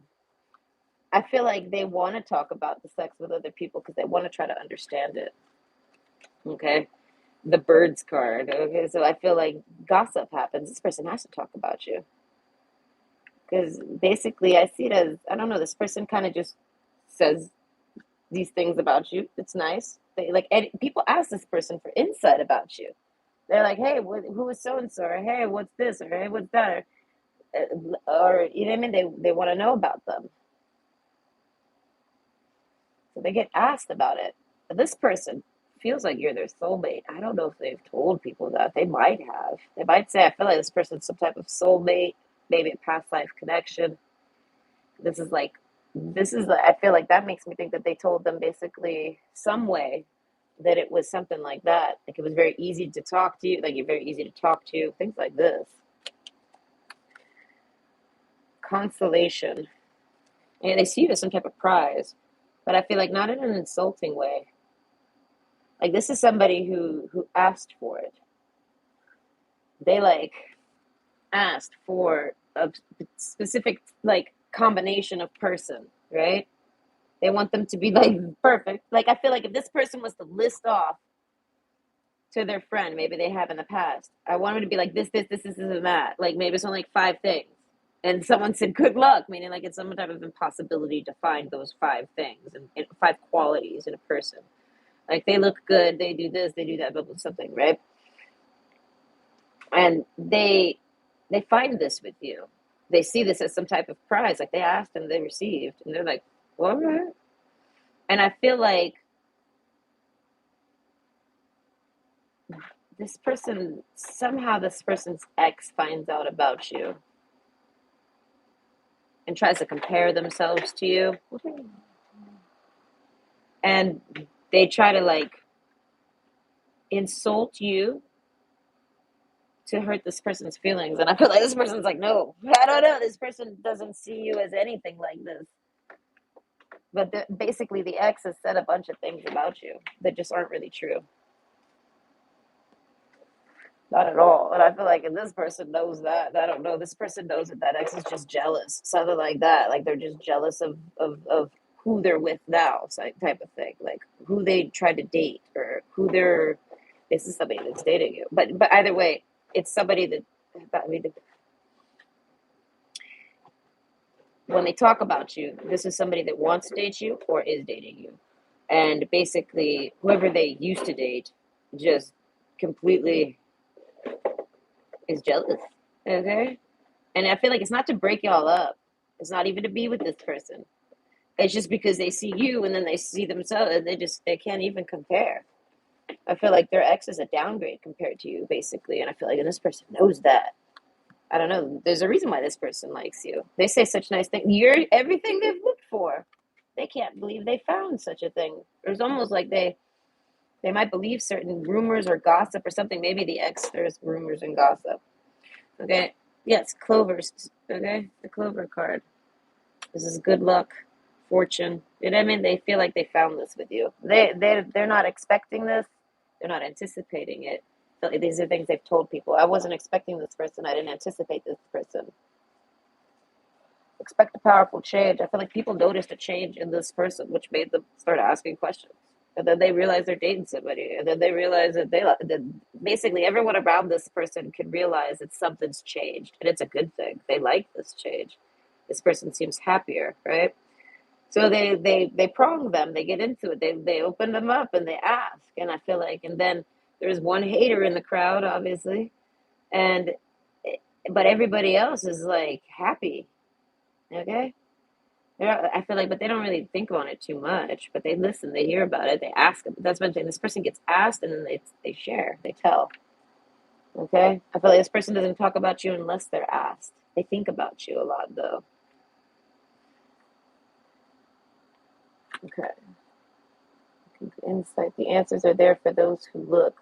I feel like they want to talk about the sex with other people because they want to try to understand it. Okay. The Birds card. Okay. So I feel like gossip happens. This person has to talk about you. Because basically, I see it as I don't know, this person kind of just says these things about you. It's nice. They like people ask this person for insight about you. They're like, hey, who is so and so? Or hey, what's this? Or hey, what's that? Or you know what I mean? They want to know about them. So they get asked about it. But this person feels like you're their soulmate. I don't know if they've told people that. They might have. They might say, I feel like this person's some type of soulmate, maybe a past life connection. This is like this is, I feel like that makes me think that they told them basically some way that it was something like that. Like it was very easy to talk to you, like you're very easy to talk to, things like this. Consolation. And they see you as some type of prize, but I feel like not in an insulting way. Like this is somebody who asked for it. They like asked for a specific like combination of person, right? They want them to be like perfect. Like I feel like if this person was to list off to their friend, maybe they have in the past, I want them to be like this, and that. Like maybe it's only like 5 things. And someone said good luck, meaning like it's some type of impossibility to find those 5 things and 5 qualities in a person. Like they look good, they do this, they do that, but something, right? And they find this with you. They see this as some type of prize, like they asked and they received, and they're like, well, all right. And I feel like this person, somehow this person's ex finds out about you and tries to compare themselves to you. And they try to like insult you to hurt this person's feelings. And I feel like this person's like, no, I don't know. This person doesn't see you as anything like this. But basically, the ex has said a bunch of things about you that just aren't really true. Not at all. And I feel like if this person knows that, I don't know, this person knows that that ex is just jealous. Something like that. Like they're just jealous of who they're with now, type of thing. Like who they tried to date or who they're, this is somebody that's dating you. But either way, it's somebody that, I mean, when they talk about you, this is somebody that wants to date you or is dating you. And basically, whoever they used to date just completely is jealous. Okay? And I feel like it's not to break y'all up. It's not even to be with this person. It's just because they see you and then they see themselves and they can't even compare. I feel like their ex is a downgrade compared to you, basically. And I feel like this person knows that. I don't know. There's a reason why this person likes you. They say such nice things. You're everything they've looked for. They can't believe they found such a thing. It's almost like they might believe certain rumors or gossip or something. Maybe the ex, there's rumors and gossip. Okay. Yes, clovers. Okay. The clover card. This is good luck, fortune. You know what I mean? They feel like they found this with you. They're not expecting this. They're not anticipating it. So these are things they've told people. I wasn't expecting this person. I didn't anticipate this person. Expect a powerful change. I feel like people noticed a change in this person, which made them start asking questions. And then they realize they're dating somebody. And then they realize that that basically everyone around this person can realize that something's changed. And it's a good thing. They like this change. This person seems happier, right? So they prong them. They get into it. They open them up and they ask. And I feel like, and then there's one hater in the crowd, obviously. And, but everybody else is like happy. Okay? I feel like, but they don't really think on it too much. But they listen, they hear about it, they ask. That's one thing. This person gets asked, and then they share, they tell. Okay, I feel like this person doesn't talk about you unless they're asked. They think about you a lot, though. Okay, insight. The answers are there for those who look.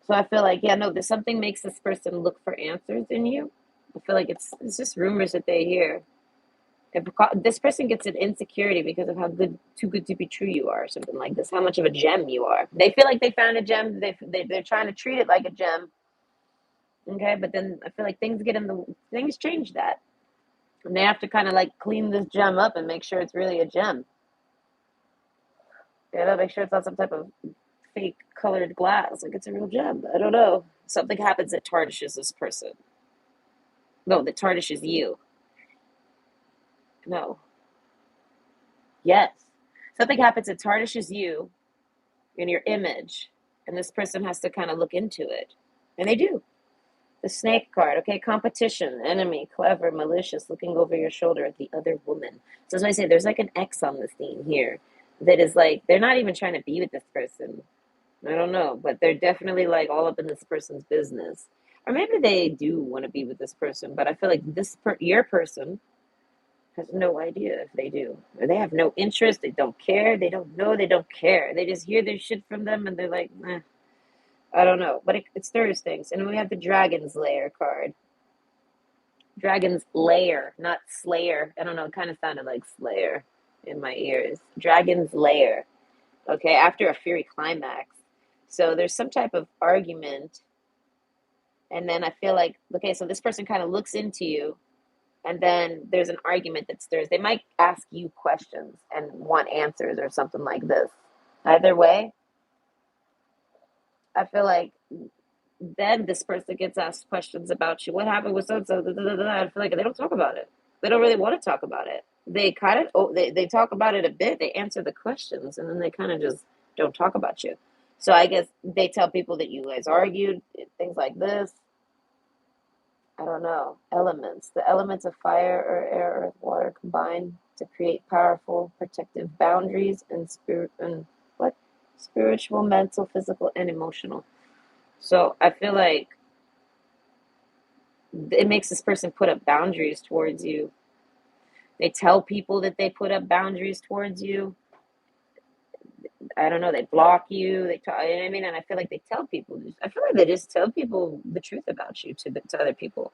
So I feel like, yeah, no, there's something makes this person look for answers in you. I feel like it's just rumors that they hear. If this person gets an insecurity because of how too good to be true you are, or something like this, how much of a gem you are. They feel like they found a gem. They're trying to treat it like a gem. Okay, but then I feel like things change that, and they have to kind of like clean this gem up and make sure it's really a gem. You know, make sure it's not some type of fake colored glass. Like it's a real gem. I don't know. Something happens that tarnishes this person. No, that tarnishes you. No. Yes. Something happens that tarnishes you in your image, and this person has to kind of look into it. And they do. The snake card, okay, competition, enemy, clever, malicious, looking over your shoulder at the other woman. So as I say, there's like an X on the scene here that is like, they're not even trying to be with this person. I don't know, but they're definitely like all up in this person's business. Or maybe they do want to be with this person, but I feel like your person Has no idea if they do. Or they have no interest, they don't care, they don't know, they don't care. They just hear their shit from them and they're like, I don't know. But it stirs things. And we have the Dragon's Lair card. Dragon's Lair, not Slayer. I don't know, it kind of sounded like Slayer in my ears. Dragon's Lair. Okay, after a fiery climax. So there's some type of argument, and then I feel like, okay, so this person kind of looks into you, and then there's an argument that stirs. They might ask you questions and want answers or something like this. Either way, I feel like then this person gets asked questions about you. What happened with so and so? I feel like they don't talk about it. They don't really want to talk about it. They kind of they talk about it a bit. They answer the questions, and then they kind of just don't talk about you. So I guess they tell people that you guys argued, things like this. I don't know. Elements. The elements of fire or air, earth, water combine to create powerful protective boundaries and spirit and what? Spiritual, mental, physical, and emotional. So I feel like it makes this person put up boundaries towards you. They tell people that they put up boundaries towards you. I don't know. They block you. They talk, you know what I mean? And I feel like they tell people. I feel like they just tell people the truth about you to other people.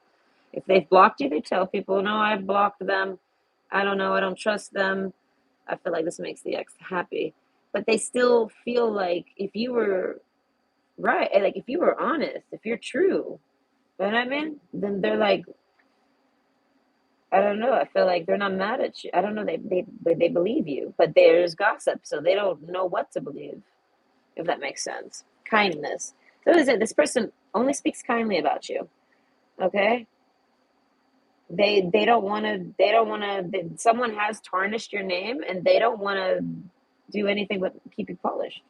If they've blocked you, they tell people, no, I've blocked them. I don't know. I don't trust them. I feel like this makes the ex happy. But they still feel like if you were right, like if you were honest, if you're true, you know what I mean? Then they're like, I don't know. I feel like they're not mad at you. I don't know. They believe you, but there's gossip, so they don't know what to believe. If that makes sense. Kindness. So is it? This person only speaks kindly about you. Okay. They don't want to. They don't want to. Someone has tarnished your name, and they don't want to do anything but keep you polished.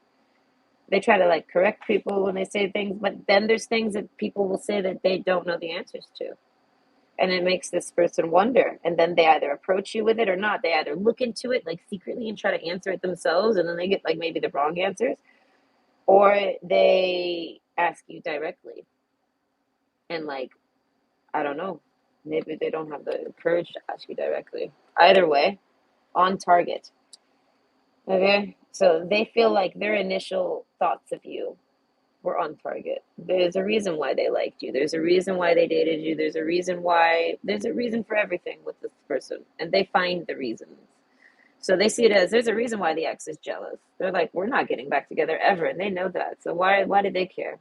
They try to like correct people when they say things, but then there's things that people will say that they don't know the answers to. And it makes this person wonder, and then they either approach you with it or not. They either look into it like secretly and try to answer it themselves, and then they get like maybe the wrong answers, or they ask you directly, and like, I don't know, maybe they don't have the courage to ask you directly. Either way, on target. Okay, so they feel like their initial thoughts of you were on target. There's a reason why they liked you. There's a reason why they dated you. There's a reason for everything with this person. And they find the reasons. So they see it as there's a reason why the ex is jealous. They're like, we're not getting back together ever. And they know that. So why did they care?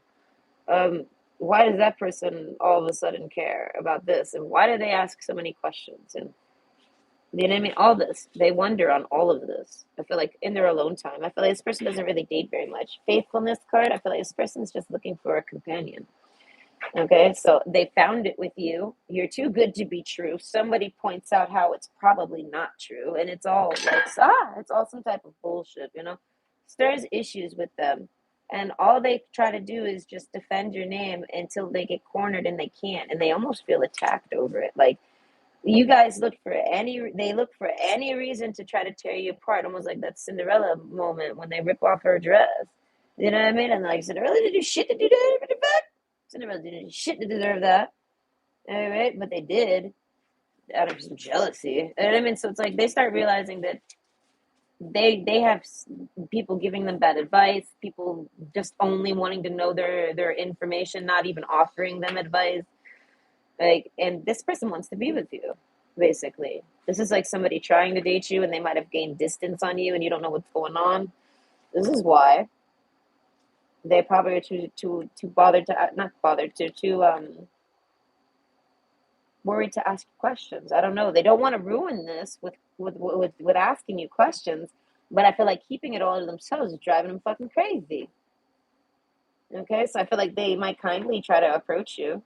Um, why does that person all of a sudden care about this? And why do they ask so many questions? And you know what I mean? All this. They wonder on all of this. I feel like in their alone time. I feel like this person doesn't really date very much. Faithfulness card, I feel like this person's just looking for a companion. Okay, so they found it with you. You're too good to be true. Somebody points out how it's probably not true, and it's all like, it's all some type of bullshit, you know? Stirs issues with them. And all they try to do is just defend your name until they get cornered and they can't, and they almost feel attacked over it. Like, you guys look for any reason to try to tear you apart, almost like that Cinderella moment when they rip off her dress. You know what I mean? And like, Cinderella did do shit to do that. What the fuck? Cinderella did shit to deserve that. All right, but they did out of some jealousy. You know what I mean? So it's like they start realizing that they have people giving them bad advice, people just only wanting to know their information, not even offering them advice. Like, and this person wants to be with you, basically. This is like somebody trying to date you and they might have gained distance on you and you don't know what's going on. This is why they probably are too bothered to not bothered to worried to ask questions. I don't know. They don't want to ruin this with asking you questions, but I feel like keeping it all to themselves is driving them fucking crazy. Okay, so I feel like they might kindly try to approach you.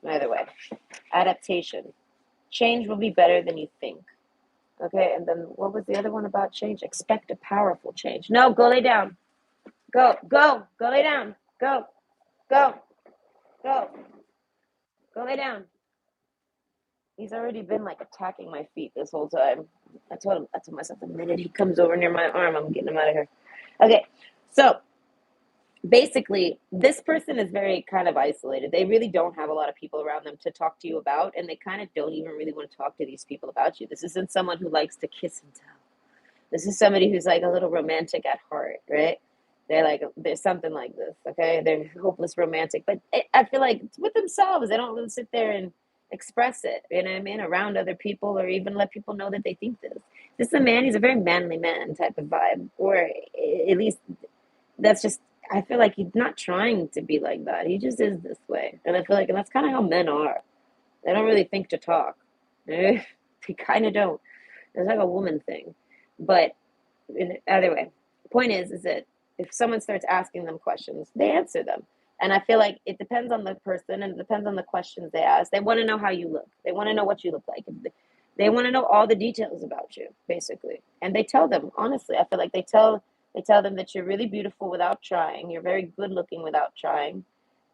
Either way, adaptation. Change will be better than you think. Okay, and then what was the other one about change? Expect a powerful change. No, go lay down. Go lay down. Go, go, go, go lay down. He's already been like attacking my feet this whole time. I told myself the minute he comes over near my arm, I'm getting him out of here. Okay, so basically, this person is very kind of isolated. They really don't have a lot of people around them to talk to you about, and they kind of don't even really want to talk to these people about you. This isn't someone who likes to kiss and tell. This is somebody who's like a little romantic at heart, right? They're like, there's something like this, okay? They're hopeless romantic, but I feel like it's with themselves. They don't really sit there and express it, you know what I mean, around other people or even let people know that they think this. This is a man, he's a very manly man type of vibe, or at least that's just, I feel like he's not trying to be like that. He just is this way. And I feel like, and that's kind of how men are. They don't really think to talk. They kind of don't. It's like a woman thing. But either way, the point is that if someone starts asking them questions, they answer them. And I feel like it depends on the person and it depends on the questions they ask. They want to know how you look. They want to know what you look like. They want to know all the details about you, basically. And they tell them, honestly, I feel like they tell them that you're really beautiful without trying. You're very good looking without trying.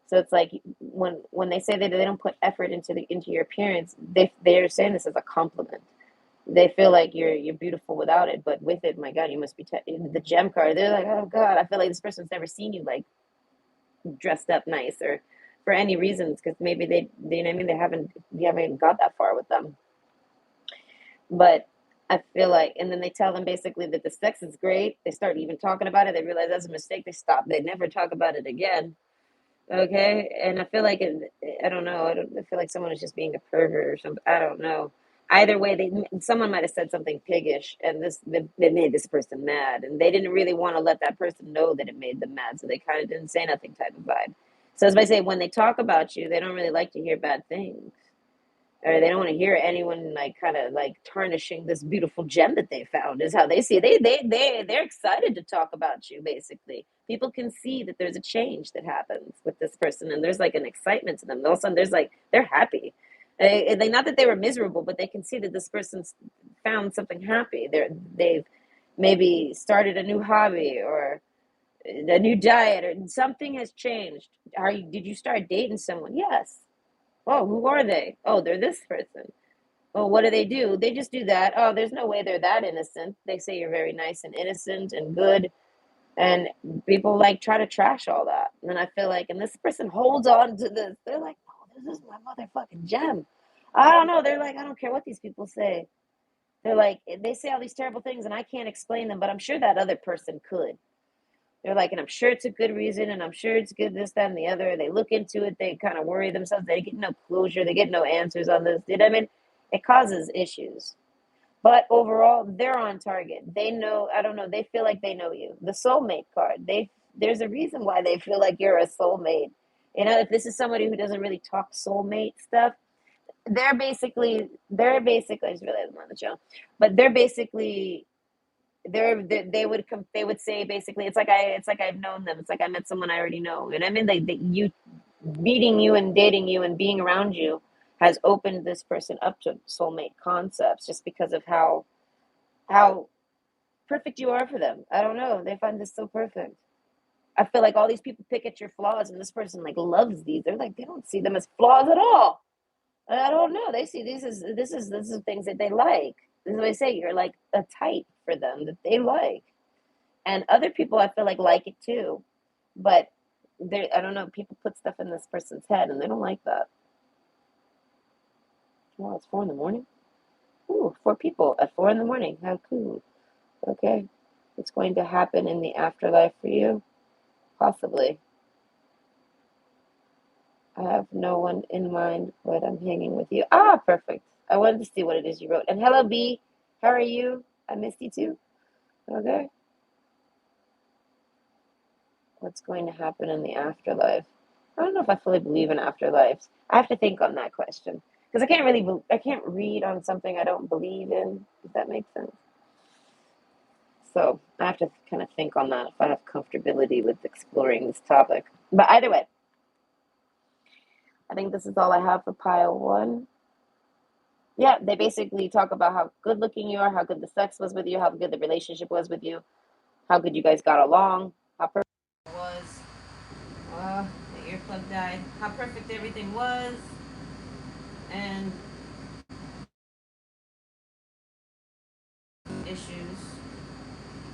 So it's like when they say that they don't put effort into your appearance, they're saying this as a compliment. They feel like you're beautiful without it, but with it, my God, you must be the gem card. They're like, oh God, I feel like this person's never seen you like dressed up nice or for any reasons because maybe they you know what I mean, you haven't got that far with them. But I feel like, and then they tell them basically that the sex is great. They start even talking about it. They realize that's a mistake. They stop. They never talk about it again. Okay, and I feel like I don't know. I feel like someone is just being a pervert or something. I don't know. Either way, someone might have said something piggish, and they made this person mad, and they didn't really want to let that person know that it made them mad, so they kind of didn't say nothing type of vibe. So as I say, when they talk about you, they don't really like to hear bad things or they don't want to hear anyone like kind of like tarnishing this beautiful gem that they found is how they see it. They're excited to talk about you basically. People can see that there's a change that happens with this person and there's like an excitement to them. All of a sudden there's like they're happy. They not that they were miserable, but they can see that this person's found something happy. They've maybe started a new hobby or a new diet or something has changed. Did you start dating someone? Yes. Oh, who are they? Oh, they're this person. Oh, what do they do? They just do that. Oh, there's no way they're that innocent. They say you're very nice and innocent and good. And people like try to trash all that. And I feel like, and this person holds on to this. They're like, no, this is my motherfucking gem. I don't know. They're like, I don't care what these people say. They're like, they say all these terrible things and I can't explain them, but I'm sure that other person could. They're like, and I'm sure it's a good reason, and I'm sure it's good this, that, and the other. They look into it, they kind of worry themselves. They get no closure, they get no answers on this. You know what I mean? It causes issues. But overall, they're on target. They know, I don't know, they feel like they know you. The soulmate card, there's a reason why they feel like you're a soulmate. You know, if this is somebody who doesn't really talk soulmate stuff, they're basically, I just realized I'm on the channel, but they're basically they would say basically it's like I've known them. It's like I met someone I already know. And I mean like you meeting you and dating you and being around you has opened this person up to soulmate concepts just because of how perfect you are for them. I don't know. They find this so perfect. I feel like all these people pick at your flaws and this person like loves these. They're like they don't see them as flaws at all. I don't know. They see this is things that they like. This is what I say. You're like a type for them that they like. And other people I feel like it too, but they I don't know, people put stuff in this person's head and they don't like that. Well, it's 4 in the morning. Ooh, 4 people at 4 in the morning. How cool. Okay, what's going to happen in the afterlife for you? Possibly. I have no one in mind, but I'm hanging with you. Ah, perfect. I wanted to see what it is you wrote. And hello, B. How are you? I missed you too. Okay. What's going to happen in the afterlife? I don't know if I fully believe in afterlives. I have to think on that question because I can't read on something I don't believe in. If that makes sense. So I have to kind of think on that if I have comfortability with exploring this topic. But either way, I think this is all I have for pile one. Yeah, they basically talk about how good looking you are, how good the sex was with you, how good the relationship was with you, how good you guys got along, how perfect it was. The earplug died. How perfect everything was, and issues.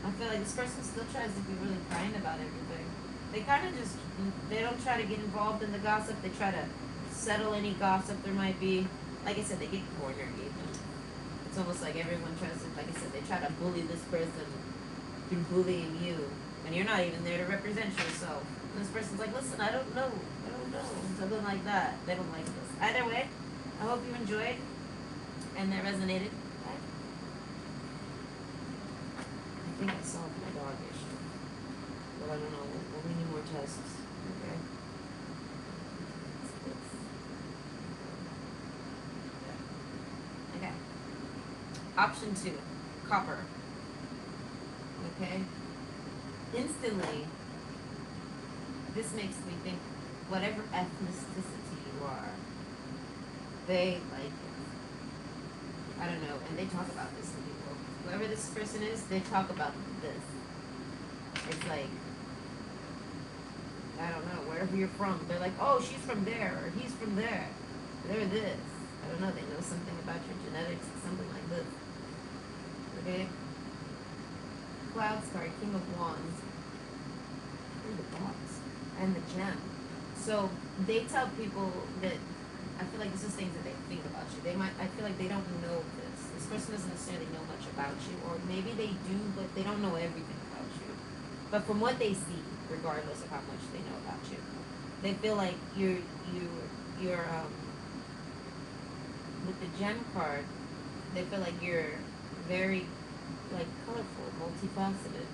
I feel like this person still tries to be really kind about everything. They kind of just, they don't try to get involved in the gossip. They try to settle any gossip there might be. Like I said, they get cornered even. It's almost like everyone tries to, like I said, they try to bully this person through bullying you. And you're not even there to represent yourself. And this person's like, listen, I don't know. I don't know. Something like that. They don't like this. Either way, I hope you enjoyed and that resonated. I think I solved my dog issue. But I don't know. We need more tests. Okay. Okay. Option 2, copper. Okay. Instantly, this makes me think whatever ethnicity you are, they like it. I don't know, and they talk about this to people. Whoever this person is, they talk about this. It's like, I don't know, wherever you're from, they're like, oh, she's from there, or he's from there. They're this. I don't know, they know something about your genetics, something like this. Okay? Clouds card, King of Wands, and the box, and the gem. So they tell people that, I feel like this is things that they think about you. They might, I feel like they don't know this. This person doesn't necessarily know much about you, or maybe they do, but they don't know everything about you. But from what they see, regardless of how much they know about you, they feel like you're with the gem card, they feel like you're very like colorful, multifaceted,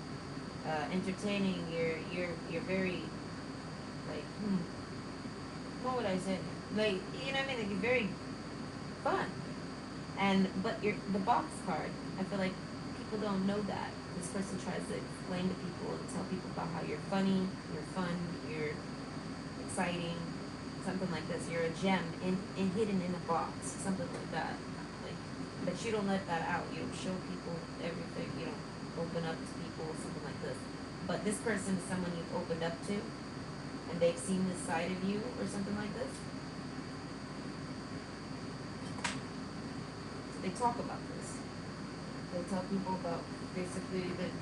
entertaining. You're very like what would I say? Like, you know what I mean? Like, you're very fun. And but you're the box card. I feel like people don't know that. This person tries to explain to people and tell people about how you're funny, you're fun, you're exciting, something like this. You're a gem in hidden in a box, something like that. Like, but you don't let that out. You don't show people everything. You don't open up to people, something like this. But this person is someone you've opened up to, and they've seen this side of you, or something like this. So they talk about this. They tell people about basically that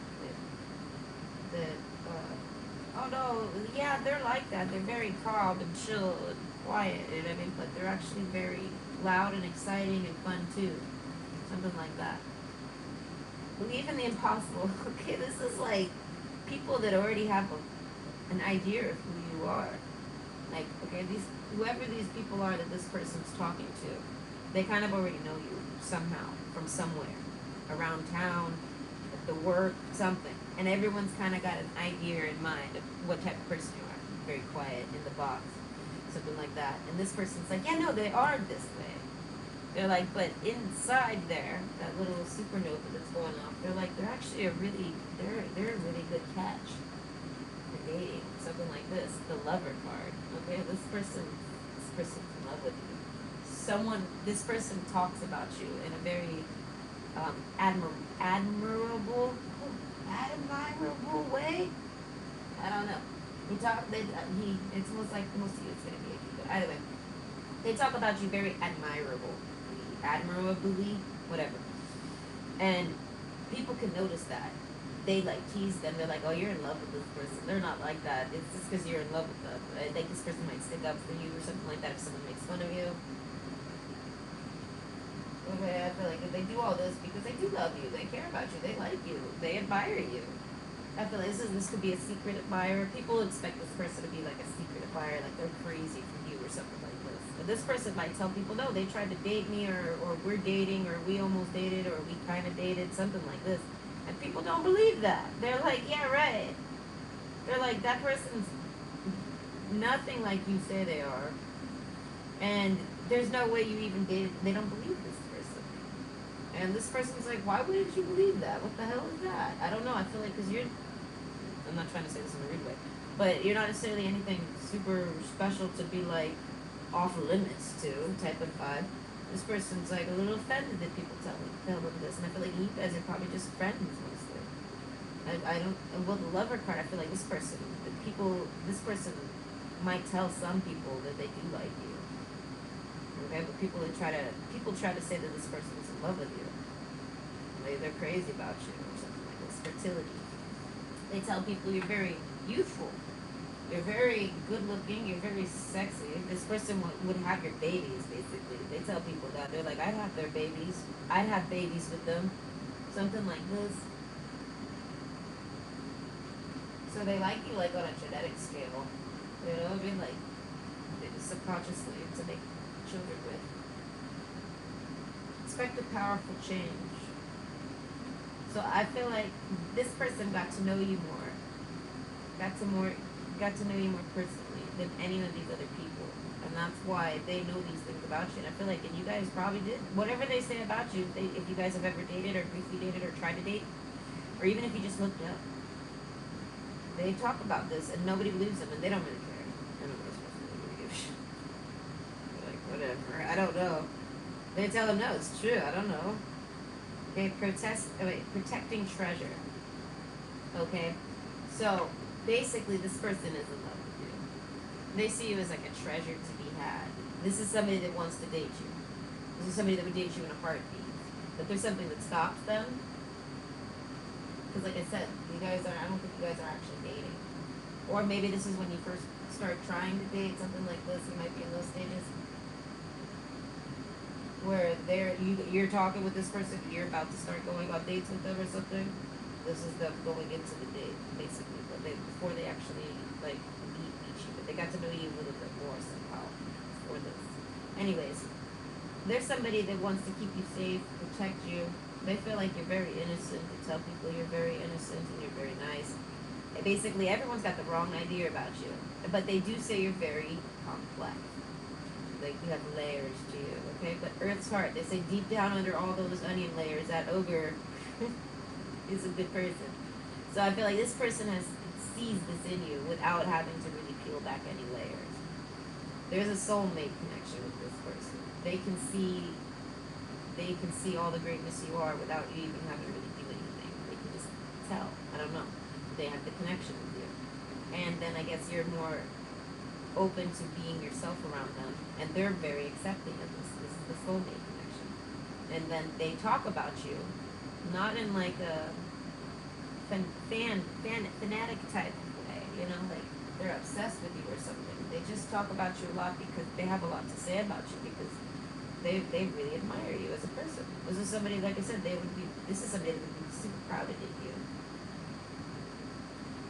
oh no, yeah, they're like that. They're very calm and chill and quiet, you know what I mean? But they're actually very loud and exciting and fun too. Something like that. Believe in the impossible. Okay, this is like people that already have an idea of who you are. Like, okay, whoever these people are that this person's talking to, they kind of already know you somehow, from somewhere, around town, at the work, something. And everyone's kind of got an idea in mind of what type of person you are. Very quiet, in the box, something like that. And this person's like, yeah, no, they are this way. They're like, but inside there, that little supernova that's going off, they're like, they're actually they're a really good catch for dating, something like this. The lover card. Okay, this person's in love with you. This person talks about you in a very admirable way. I don't know. It's almost like most of you it's gonna be a he, but either way, they talk about you very admirably, whatever. And people can notice that. They like tease them. They're like, oh, you're in love with this person. They're not like that. It's just because you're in love with them. I think this person might stick up for you or something like that if someone makes fun of you. Okay, I feel like if they do all this because they do love you, they care about you, they like you, they admire you. I feel like this could be a secret admirer. People expect this person to be like a secret admirer, like they're crazy for you or something like this. But this person might tell people, no, they tried to date me, or we're dating, or we almost dated, or we kind of dated, something like this. And people don't believe that. They're like, yeah, right. They're like, that person's nothing like you say they are. And there's no way you even dated. They don't believe this person. And this person's like, why wouldn't you believe that? What the hell is that? I don't know. I feel like because I'm not trying to say this in a rude way, but you're not necessarily anything super special to be like off limits to type of vibe. This person's like a little offended that people tell them this, and I feel like you guys are probably just friends mostly. I don't. Well, the lover card, I feel like this person might tell some people that they do like you. Okay, but people try to say that this person is in love with you. Maybe they're crazy about you or something like this. Fertility. They tell people you're very youthful. You're very good looking. You're very sexy. This person would have your babies, basically. They tell people that. They're like, I'd have their babies. I'd have babies with them. Something like this. So they like you, like, on a genetic scale. You know what I mean? Like, subconsciously to make children with. Expect a powerful change. So I feel like this person got to know you more. Got to more got to know you more personally than any of these other people. And that's why they know these things about you. And I feel like, and you guys probably did. Whatever they say about you, if you guys have ever dated or briefly dated or tried to date, or even if you just hooked up, they talk about this and nobody believes them and they don't really care. I don't know what's supposed to really give a shit. They're like, whatever. I don't know. They tell them, no, it's true. I don't know. Okay, protecting treasure. Okay? So, basically, this person is in love with you. They see you as like a treasure to be had. This is somebody that wants to date you. This is somebody that would date you in a heartbeat. But there's something that stops them. Because, like I said, I don't think you guys are actually dating. Or maybe this is when you first start trying to date, something like this. You might be in those stages where you're talking with this person, you're about to start going on dates with them or something. This is them going into the date, basically, but before they actually like meet you, but they got to know you a little bit more somehow for this. Anyways, there's somebody that wants to keep you safe, protect you. They feel like you're very innocent. They tell people you're very innocent and you're very nice. And basically, everyone's got the wrong idea about you, but they do say you're very complex. Like you have layers to you, okay? But Earth's heart, they say deep down under all those onion layers, that ogre is a good person. So I feel like this person sees this in you without having to really peel back any layers. There's a soulmate connection with this person. They can see all the greatness you are without you even having to really do anything. They can just tell. I don't know. They have the connection with you. And then I guess you're more open to being yourself around them, and they're very accepting of this. This is the soulmate connection. And then they talk about you, not in like a fanatic type of way, you know, like they're obsessed with you or something. They just talk about you a lot because they have a lot to say about you because they really admire you as a person. This is somebody, like I said, this is somebody that would be super proud to date you.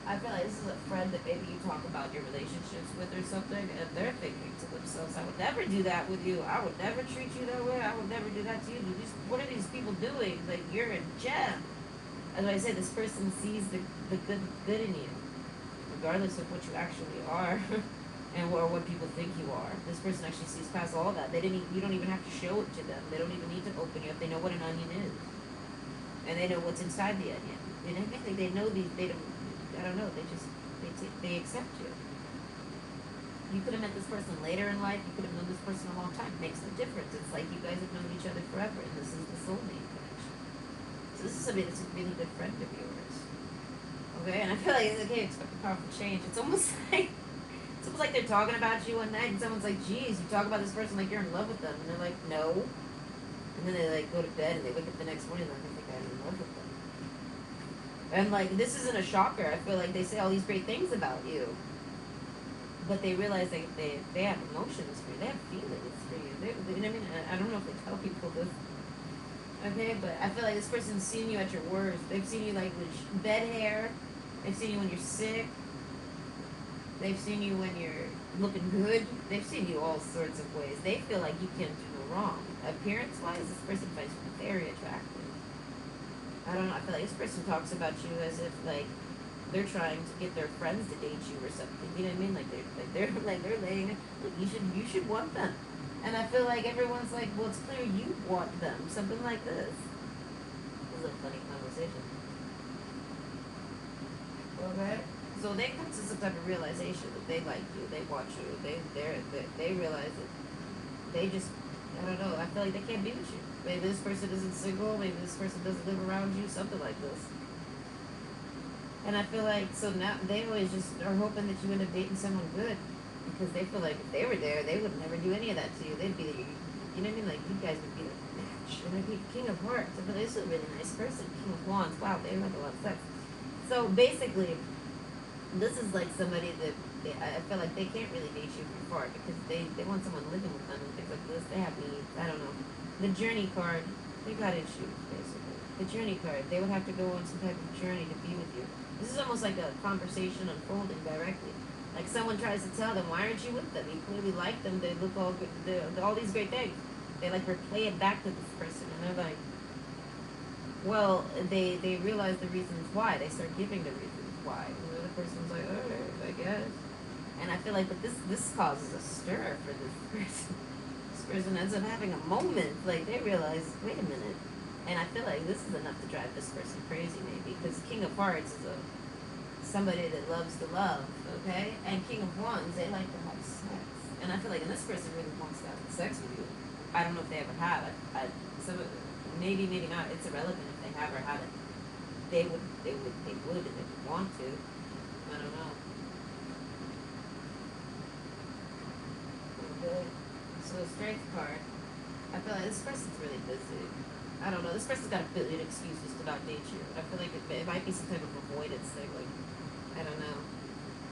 I feel like this is a friend that maybe you talk about your relationships with or something, and they're thinking to themselves, I would never do that with you. I would never treat you that way. I would never do that to you. What are these people doing? Like, you're a gem. As I said, this person sees the good in you, regardless of what you actually are, and or what people think you are. This person actually sees past all that. You don't even have to show it to them. They don't even need to open you up. They know what an onion is, and they know what's inside the onion. And I think they know these. They don't. I don't know. They accept you. You could have met this person later in life. You could have known this person a long time. It makes no difference. It's like you guys have known each other forever, and this is the soulmate connection. So this is somebody that's a really good friend of yours. Okay, and I feel like okay, expect a powerful change. It's almost like they're talking about you one night, and someone's like, "Geez, you talk about this person like you're in love with them," and they're like, "No," and then they like go to bed and they wake up the next morning and they think I'm in love with them. And like this isn't a shocker. I feel like they say all these great things about you, but they realize they have emotions for you. They have feelings for you. You know what I mean? I don't know if they tell people this. Okay, but I feel like this person's seen you at your worst. They've seen you like with bed hair. They've seen you when you're sick. They've seen you when you're looking good. They've seen you all sorts of ways. They feel like you can't do no wrong. Appearance-wise, this person finds you very attractive. I don't know. I feel like this person talks about you as if like they're trying to get their friends to date you or something. You know what I mean? Like they're laying. Like you should want them. And I feel like everyone's like, well, it's clear you want them. Something like this. This is a funny conversation. Okay. So they come to some type of realization that they like you, they want you, they realize that they just I don't know. I feel like they can't be with you. Maybe this person isn't single. Maybe this person doesn't live around you. Something like this. And I feel like so now they always just are hoping that you end up dating someone good because they feel like if they were there, they would never do any of that to you. They'd be the, you know what I mean? Like you guys would be like match. And I'd be King of Hearts. I feel like this is a really nice person. King of Wands. Wow, they have a lot of sex. So basically, this is like somebody that I feel like they can't really date you from far because they want someone living with them and things like this. They have needs. I don't know. The journey card, they got issues basically. The journey card, they would have to go on some type of journey to be with you. This is almost like a conversation unfolding directly. Like someone tries to tell them, why aren't you with them? You clearly like them. They look all good. They're all these great things. They like replay it back to this person, and they're like, well, they realize the reasons why. They start giving the reasons why. And the other person's like, all right, I guess. And I feel like, but this causes a stir for this person. This person ends up having a moment. Like they realize, wait a minute. And I feel like this is enough to drive this person crazy, maybe, because King of Hearts is a somebody that loves to love, okay? And King of Wands, they like to have sex. And I feel like, and this person really wants to have sex with you. I don't know if they ever have it. Some of maybe, maybe not. It's irrelevant if they have or haven't. They would, and they would want to. I don't know. Okay. So the strength card. I feel like this person's really busy. I don't know. This person's got a billion excuses to not date you. I feel like it might be some type of avoidance thing. Like, I don't know.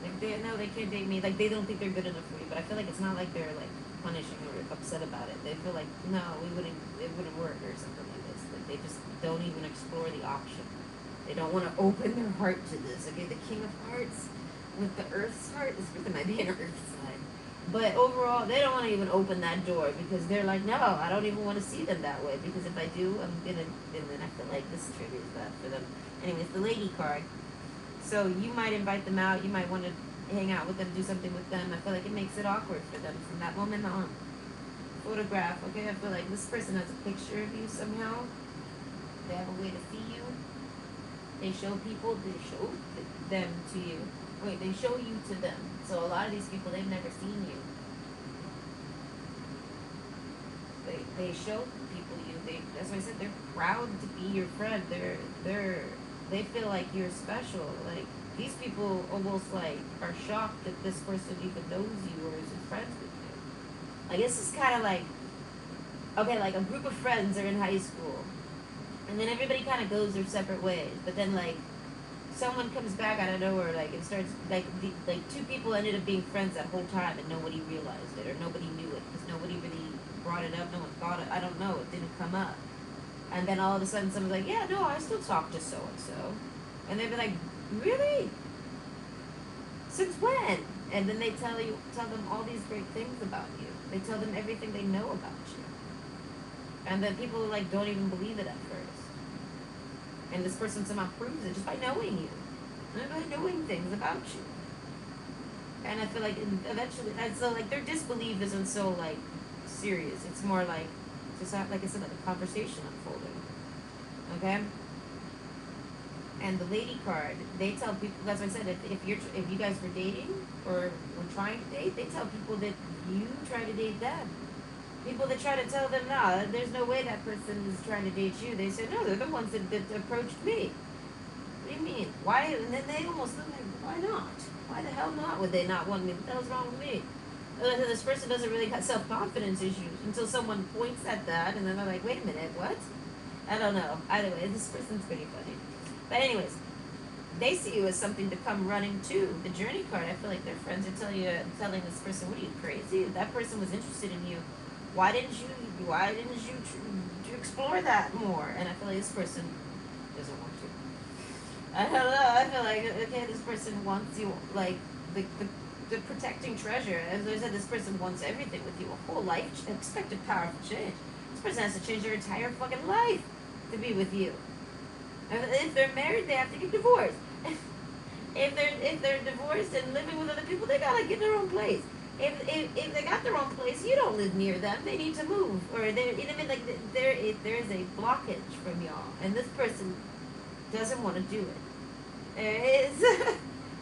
Like they can't date me. Like they don't think they're good enough for me. But I feel like it's not like they're like punishing or upset about it. They feel like no, it wouldn't work or something like this. Like they just don't even explore the option. They don't want to open their heart to this. Okay, the King of Hearts with the Earth's heart. This person might be an Earth sign. But overall, they don't want to even open that door because they're like, no, I don't even want to see them that way. Because if I do, I'm gonna, and then I feel like this triggers that for them. Anyways, the Lady card. So you might invite them out. You might want to hang out with them, do something with them. I feel like it makes it awkward for them from that moment on. Photograph. Okay, I feel like this person has a picture of you somehow. They have a way to see you. They show people. They show them to you. Wait, they show you to them. So a lot of these people, they've never seen you. They show people you. That's why I said they're proud to be your friend. They feel like you're special. Like these people almost like are shocked that this person even knows you or is friends with you. I guess it's kind of like okay, like a group of friends are in high school, and then everybody kind of goes their separate ways. But then like someone comes back out of nowhere, like it starts like two people ended up being friends that whole time, and nobody realized it or nobody knew it because nobody really brought it up. No one thought it. I don't know. It didn't come up. And then all of a sudden, someone's like, "Yeah, no, I still talk to so and so," and they'd be like, "Really? Since when?" And then they tell them all these great things about you. They tell them everything they know about you, and then people like don't even believe it at first. And this person somehow proves it just by knowing you, and by knowing things about you. And I feel like eventually, and so like their disbelief isn't so like serious. It's more like just like I said, like a conversation unfolding. Okay. And the Lady card, they tell people. That's what I said. If you guys were dating or were trying to date, they tell people that you try to date them. People that try to tell them, nah, there's no way that person is trying to date you. They say, no, they're the ones that approached me. What do you mean? Why? And then they almost look like, why not? Why the hell not? Would they not want me? What the hell's wrong with me? This person doesn't really have self-confidence issues until someone points at that, and then they're like, wait a minute, what? I don't know. Either way, this person's pretty funny. But anyways, they see you as something to come running to. The journey card, I feel like their friends are telling this person, what are you, crazy? That person was interested in you. Why didn't you explore that more? And I feel like this person doesn't want to. I don't know. I feel like okay, this person wants you like the protecting treasure. As I said, this person wants everything with you, a whole life expected powerful change. This person has to change their entire fucking life to be with you. If they're married, they have to get divorced. If they're divorced and living with other people, they gotta get their own place. If they got their own place, you don't live near them. They need to move, or they, you know what I mean. Like there is a blockage from y'all, and this person doesn't want to do it. There is.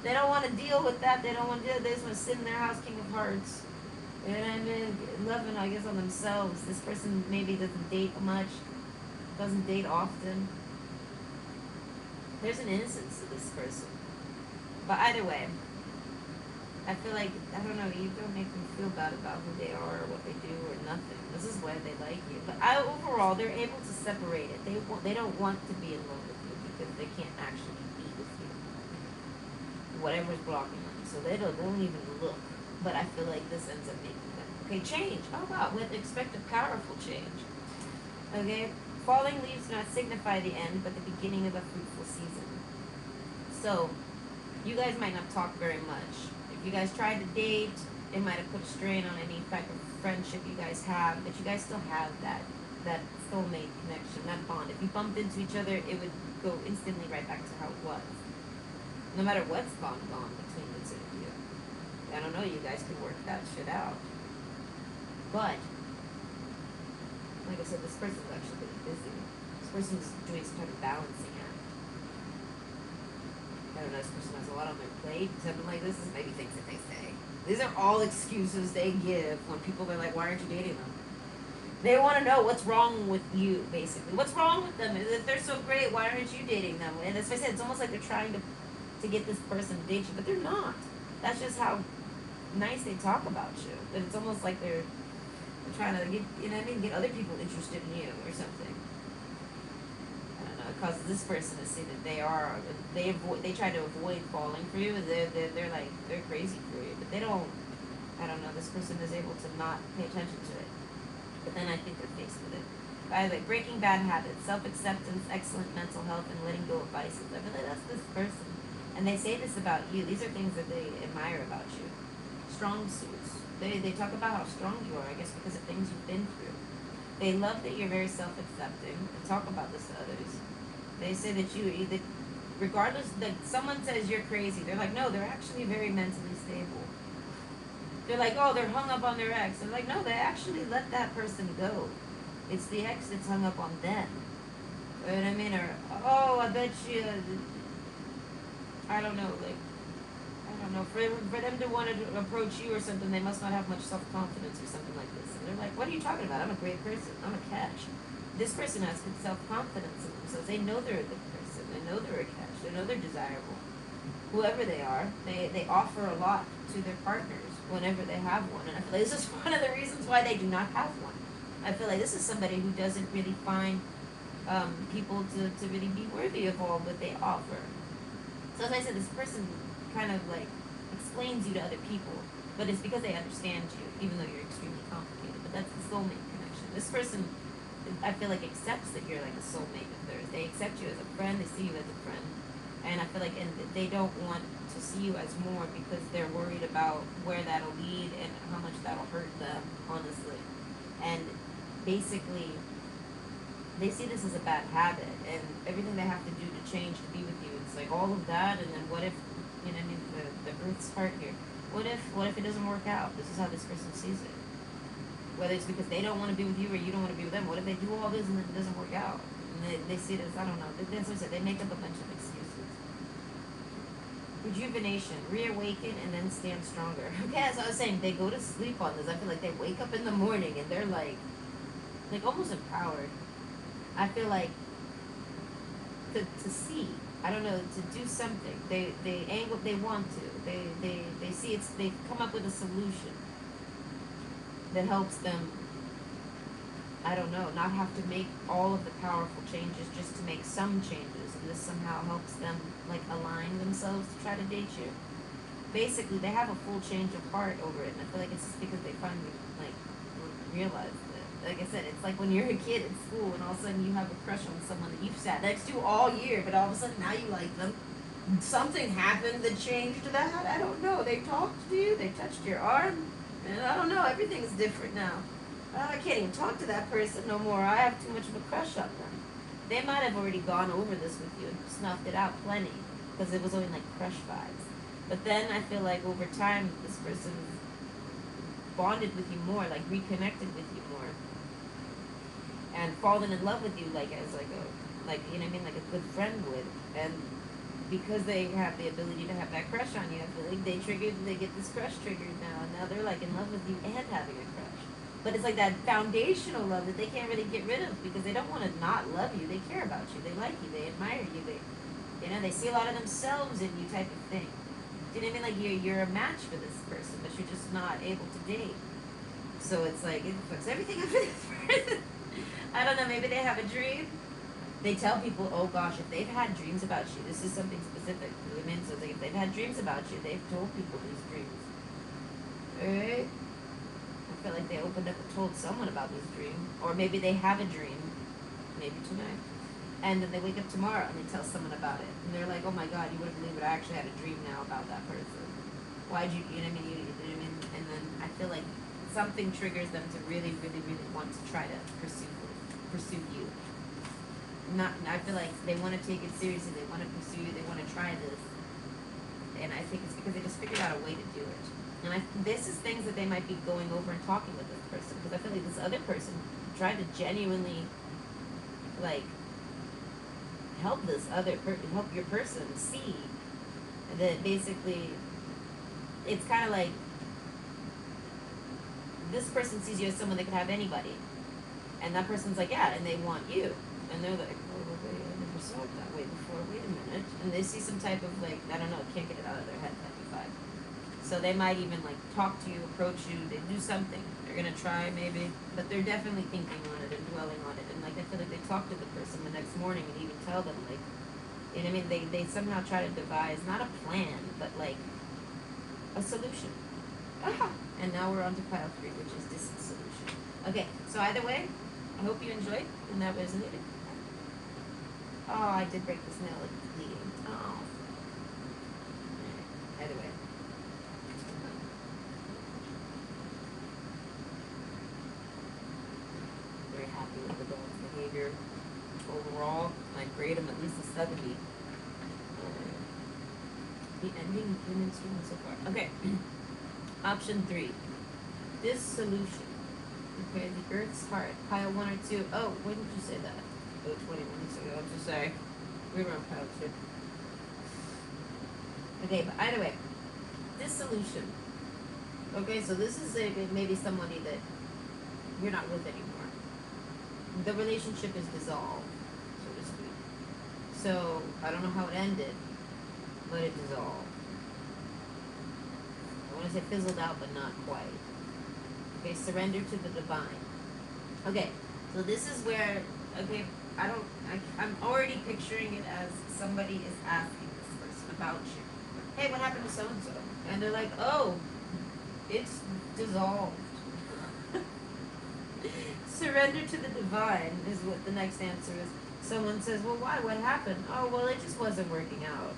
They don't want to deal with that. They don't want to do it. They just want to sit in their house, King of Hearts, and loving, I guess, on themselves. This person maybe doesn't date much, doesn't date often. There's an innocence to this person, but either way. I feel like, I don't know, you don't make them feel bad about who they are or what they do or nothing. This is why they like you. But overall, they're able to separate it. They don't want to be in love with you because they can't actually be with you. whatever's blocking them. So they don't even look. But I feel like this ends up making them. Okay, change. Oh wow, with expect a powerful change. Okay, falling leaves do not signify the end, but the beginning of a fruitful season. So you guys might not talk very much. If you guys tried to date, it might have put a strain on any type of friendship you guys have, but you guys still have that soulmate connection, that bond. If you bumped into each other, it would go instantly right back to how it was. No matter what's gone between the two of you. I don't know, you guys could work that shit out. But like I said, this person's actually pretty busy. This person's doing some kind of balancing act. I don't know, this person has a lot on their plate. Something like this is maybe things that they say. These are all excuses they give when people are like, why aren't you dating them? They want to know what's wrong with you, basically. What's wrong with them? If they're so great, why aren't you dating them? And as I said, it's almost like they're trying to get this person to date you, but they're not. That's just how nice they talk about you. But it's almost like they're trying to get, you know what I mean, get other people interested in you or something. I don't know. It causes this person to see that they try to avoid falling for you. They're like, they're crazy for you, but they don't. I don't know. This person is able to not pay attention to it. But then I think they're faced with it. By the way, breaking bad habits, self-acceptance, excellent mental health, and letting go of vices. I feel like that's this person. And they say this about you. These are things that they admire about you. Strong suits. They talk about how strong you are, I guess, because of things you've been through. They love that you're very self-accepting. They talk about this to others. They say that regardless, that someone says you're crazy, they're like, no, they're actually very mentally stable. They're like, oh, they're hung up on their ex. They're like, no, they actually let that person go. It's the ex that's hung up on them. You know what I mean? Or, oh, I bet you, I don't know, like, I don't know, for them to want to approach you or something, they must not have much self-confidence or something like this. And they're like, what are you talking about? I'm a great person. I'm a catch. This person has good self-confidence in themselves. They know they're a good person. They know they're a catch. They know they're desirable. Whoever they are, they offer a lot to their partners whenever they have one. And I feel like this is one of the reasons why they do not have one. I feel like this is somebody who doesn't really find people to really be worthy of all that they offer. So as I said, this person kind of like explains you to other people, but it's because they understand you, even though you're extremely complicated. But that's the soulmate connection. This person, I feel like, accepts that you're like a soulmate of theirs. They accept you as a friend. They see you as a friend. And I feel like, and they don't want to see you as more because they're worried about where that'll lead and how much that'll hurt them, honestly. And basically, they see this as a bad habit, and everything they have to do to change to be with you, it's like all of that, and then what if, you know, I mean, the Earth's part here. What if it doesn't work out? This is how this person sees it. Whether it's because they don't want to be with you or you don't want to be with them. What if they do all this and then it doesn't work out? And they see it as, I don't know, that's what I said, they make up a bunch of excuses. Rejuvenation, reawaken, and then stand stronger. Okay, as I was saying, they go to sleep on this. I feel like they wake up in the morning and they're like almost empowered. I feel like to see, I don't know, to do something. They want to. They see it's, they come up with a solution that helps them, I don't know, not have to make all of the powerful changes just to make some changes, and this somehow helps them like align themselves to try to date you. Basically, they have a full change of heart over it, and I feel like it's just because they finally like realize that. Like I said, it's like when you're a kid at school and all of a sudden you have a crush on someone that you've sat next to all year, but all of a sudden now you like them. Something happened that changed that. I don't know. They talked to you. They touched your arm. And I don't know. Everything's different now. I can't even talk to that person no more. I have too much of a crush on them. They might have already gone over this with you and snuffed it out plenty because it was only like crush vibes. But then I feel like over time this person bonded with you more, like reconnected with you more, and fallen in love with you like as like a, like, you know what I mean, like a good friend would. And because they have the ability to have that crush on you, I feel like they get this crush triggered now, and now they're like in love with you and having a crush. But it's like that foundational love that they can't really get rid of because they don't want to not love you. They care about you. They like you. They admire you. They see a lot of themselves in you, type of thing. Do you know what I mean? Like you're a match for this person, but you're just not able to date. So it's like it affects everything of this person. I don't know. Maybe they have a dream. they tell people, oh gosh, if they've had dreams about you, this is something specific. I mean, so like if they've had dreams about you, they've told people these dreams. Alright? I feel like they opened up and told someone about this dream. Or maybe they have a dream, maybe tonight. And then they wake up tomorrow and they tell someone about it. And they're like, oh my god, you wouldn't believe it, I actually had a dream now about that person. Why'd you, you know what I mean? You know what I mean? And then I feel like something triggers them to really, really, really want to try to pursue you. Not, I feel like they want to take it seriously, they want to pursue you, they want to try this. And I think it's because they just figured out a way to do it. And this is things that they might be going over and talking with this person. Because I feel like this other person tried to genuinely, like, help help your person see that basically, it's kind of like, this person sees you as someone that could have anybody. And that person's like, yeah, and they want you. And they're like, oh, wait, I never saw it that way before. Wait a minute. And they see some type of, like, I don't know, can't get it out of their head, type of vibe. So they might even, like, talk to you, approach you, they do something. They're going to try, maybe. But they're definitely thinking on it and dwelling on it. And, like, I feel like they talk to the person the next morning and even tell them, like, you know what I mean? They somehow try to devise, not a plan, but, like, a solution. Aha! And now we're on to pile 3, which is dissolution. Okay, so either way, I hope you enjoyed and that resonated. Oh, I did break this nail, it's bleeding. Oh. Alright, either way. Very happy with the dog's behavior. Overall, I grade him at least a 70. The ending human student so far. Okay. Option 3. Dissolution. Okay, the Earth's heart. Pile 1 or 2. Oh, when did you say that? Oh, 20 minutes ago. I'm so sorry. We were on pile 2. Okay, but either way. Dissolution. Okay, so this is maybe somebody that you're not with anymore. The relationship is dissolved, so to speak. So, I don't know how it ended, but it dissolved. I want to say fizzled out, but not quite. Okay, surrender to the divine. Okay, so this is where, okay, I'm already picturing it as somebody is asking this person about you. Hey, what happened to so-and-so? And they're like, oh, it's dissolved. Surrender to the divine is what the next answer is. Someone says, well, why? What happened? Oh, well, it just wasn't working out.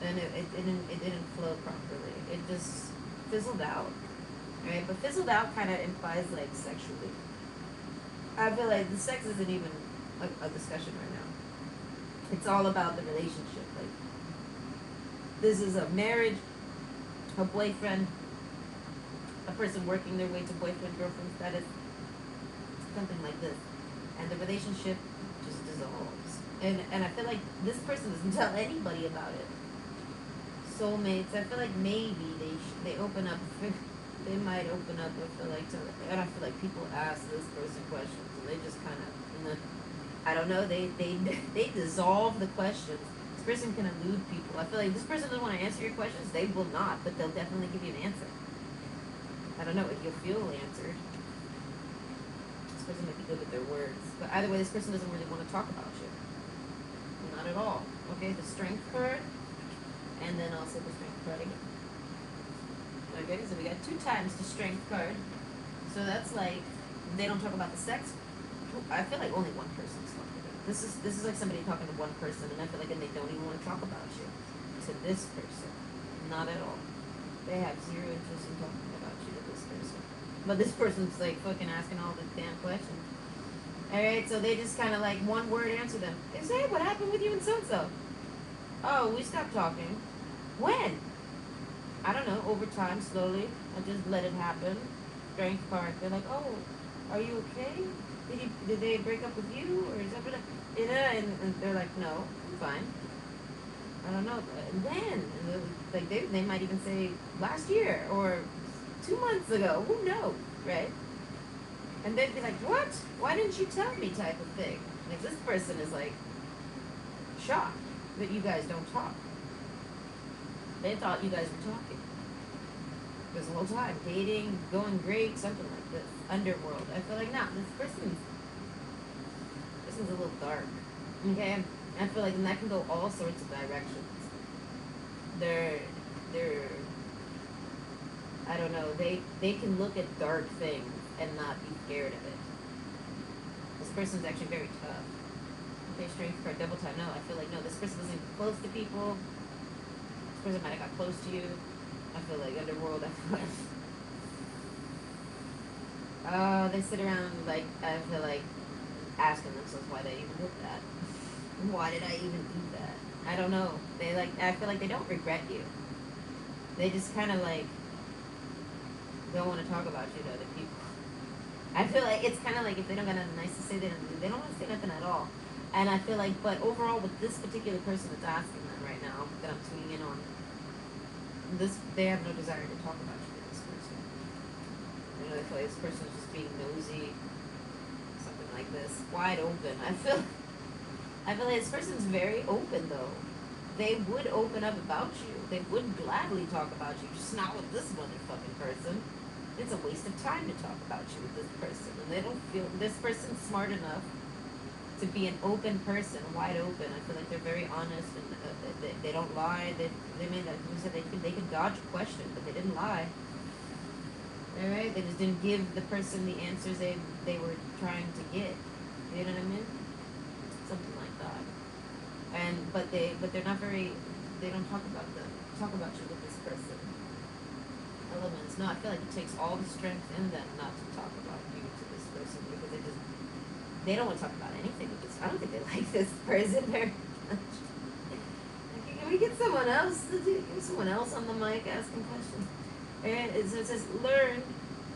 And it didn't flow properly. It just fizzled out. Right? But fizzled out kind of implies, like, sexually. I feel like the sex isn't even a discussion right now. It's all about the relationship. Like, this is a marriage, a boyfriend, a person working their way to boyfriend, girlfriend status, something like this. And the relationship just dissolves. And I feel like this person doesn't tell anybody about it. Soulmates, I feel like maybe they open up, they might open up, I feel like, and I feel like people ask this person questions, and they just kind of, I don't know, they dissolve the questions. This person can elude people. I feel like this person doesn't want to answer your questions, they will not, but they'll definitely give you an answer. I don't know, if you'll feel answered. This person might be good with their words. But either way, this person doesn't really want to talk about you. Not at all. Okay, the strength card, and then also the strength card again. Okay, so we got 2 times the strength card. So that's like, they don't talk about the sex. I feel like only one person's talking about it. This is like somebody talking to one person, and I feel like, and they don't even want to talk about you to this person. Not at all. They have 0 interest in talking about you to this person. But this person's like fucking asking all the damn questions. Alright, so they just kind of like one word answer them. They say, hey, what happened with you and so-and-so? Oh, we stopped talking. When? I don't know, over time, slowly. I just let it happen. Strength card. They're like, oh, are you okay? Did they break up with you? Or is that what and they're like, no, I'm fine. I don't know. When? And like they might even say last year or 2 months ago. Who knows, right? And they'd be like, what? Why didn't you tell me type of thing? Like, this person is like shocked that you guys don't talk. They thought you guys were talking. Because the whole time, dating, going great, something like this. Underworld. I feel like, nah, this person's a little dark. Okay, I feel like and that can go all sorts of directions. They're they're I don't know. They can look at dark things and not be scared of it. This person's actually very tough. Okay, strength card, double time. No, I feel like no. This person doesn't get close to people. This person might have got close to you. I feel like underworld. I feel like they sit around like I feel like asking themselves why they even did that. Why did I even do that? I don't know. They like I feel like they don't regret you. They just kind of like don't want to talk about you to other people. I feel like it's kind of like if they don't got nothing nice to say, they don't want to say nothing at all. And I feel like, but overall, with this particular person that's asking that right now, that I'm tuning in on, this they have no desire to talk about you to this person. You know, they feel like this person is just being nosy, something like this, wide open. I feel like this person's very open though. They would open up about you. They would gladly talk about you, just not with this motherfucking person. It's a waste of time to talk about you with this person, and they don't feel this person's smart enough to be an open person, wide open. I feel like they're very honest and they don't lie. They made that we said they could dodge a question, but they didn't lie. All right, they just didn't give the person the answers they were trying to get. You know what I mean? Something like that. And but they're not very. They don't talk about you with this person. Elements. No, I feel like it takes all the strength in them not to talk about you to this person because they don't want to talk about anything with this. I don't think they like this person very much. Okay, can we get someone else to do? Get someone else on the mic asking questions. Alright, so it says learn.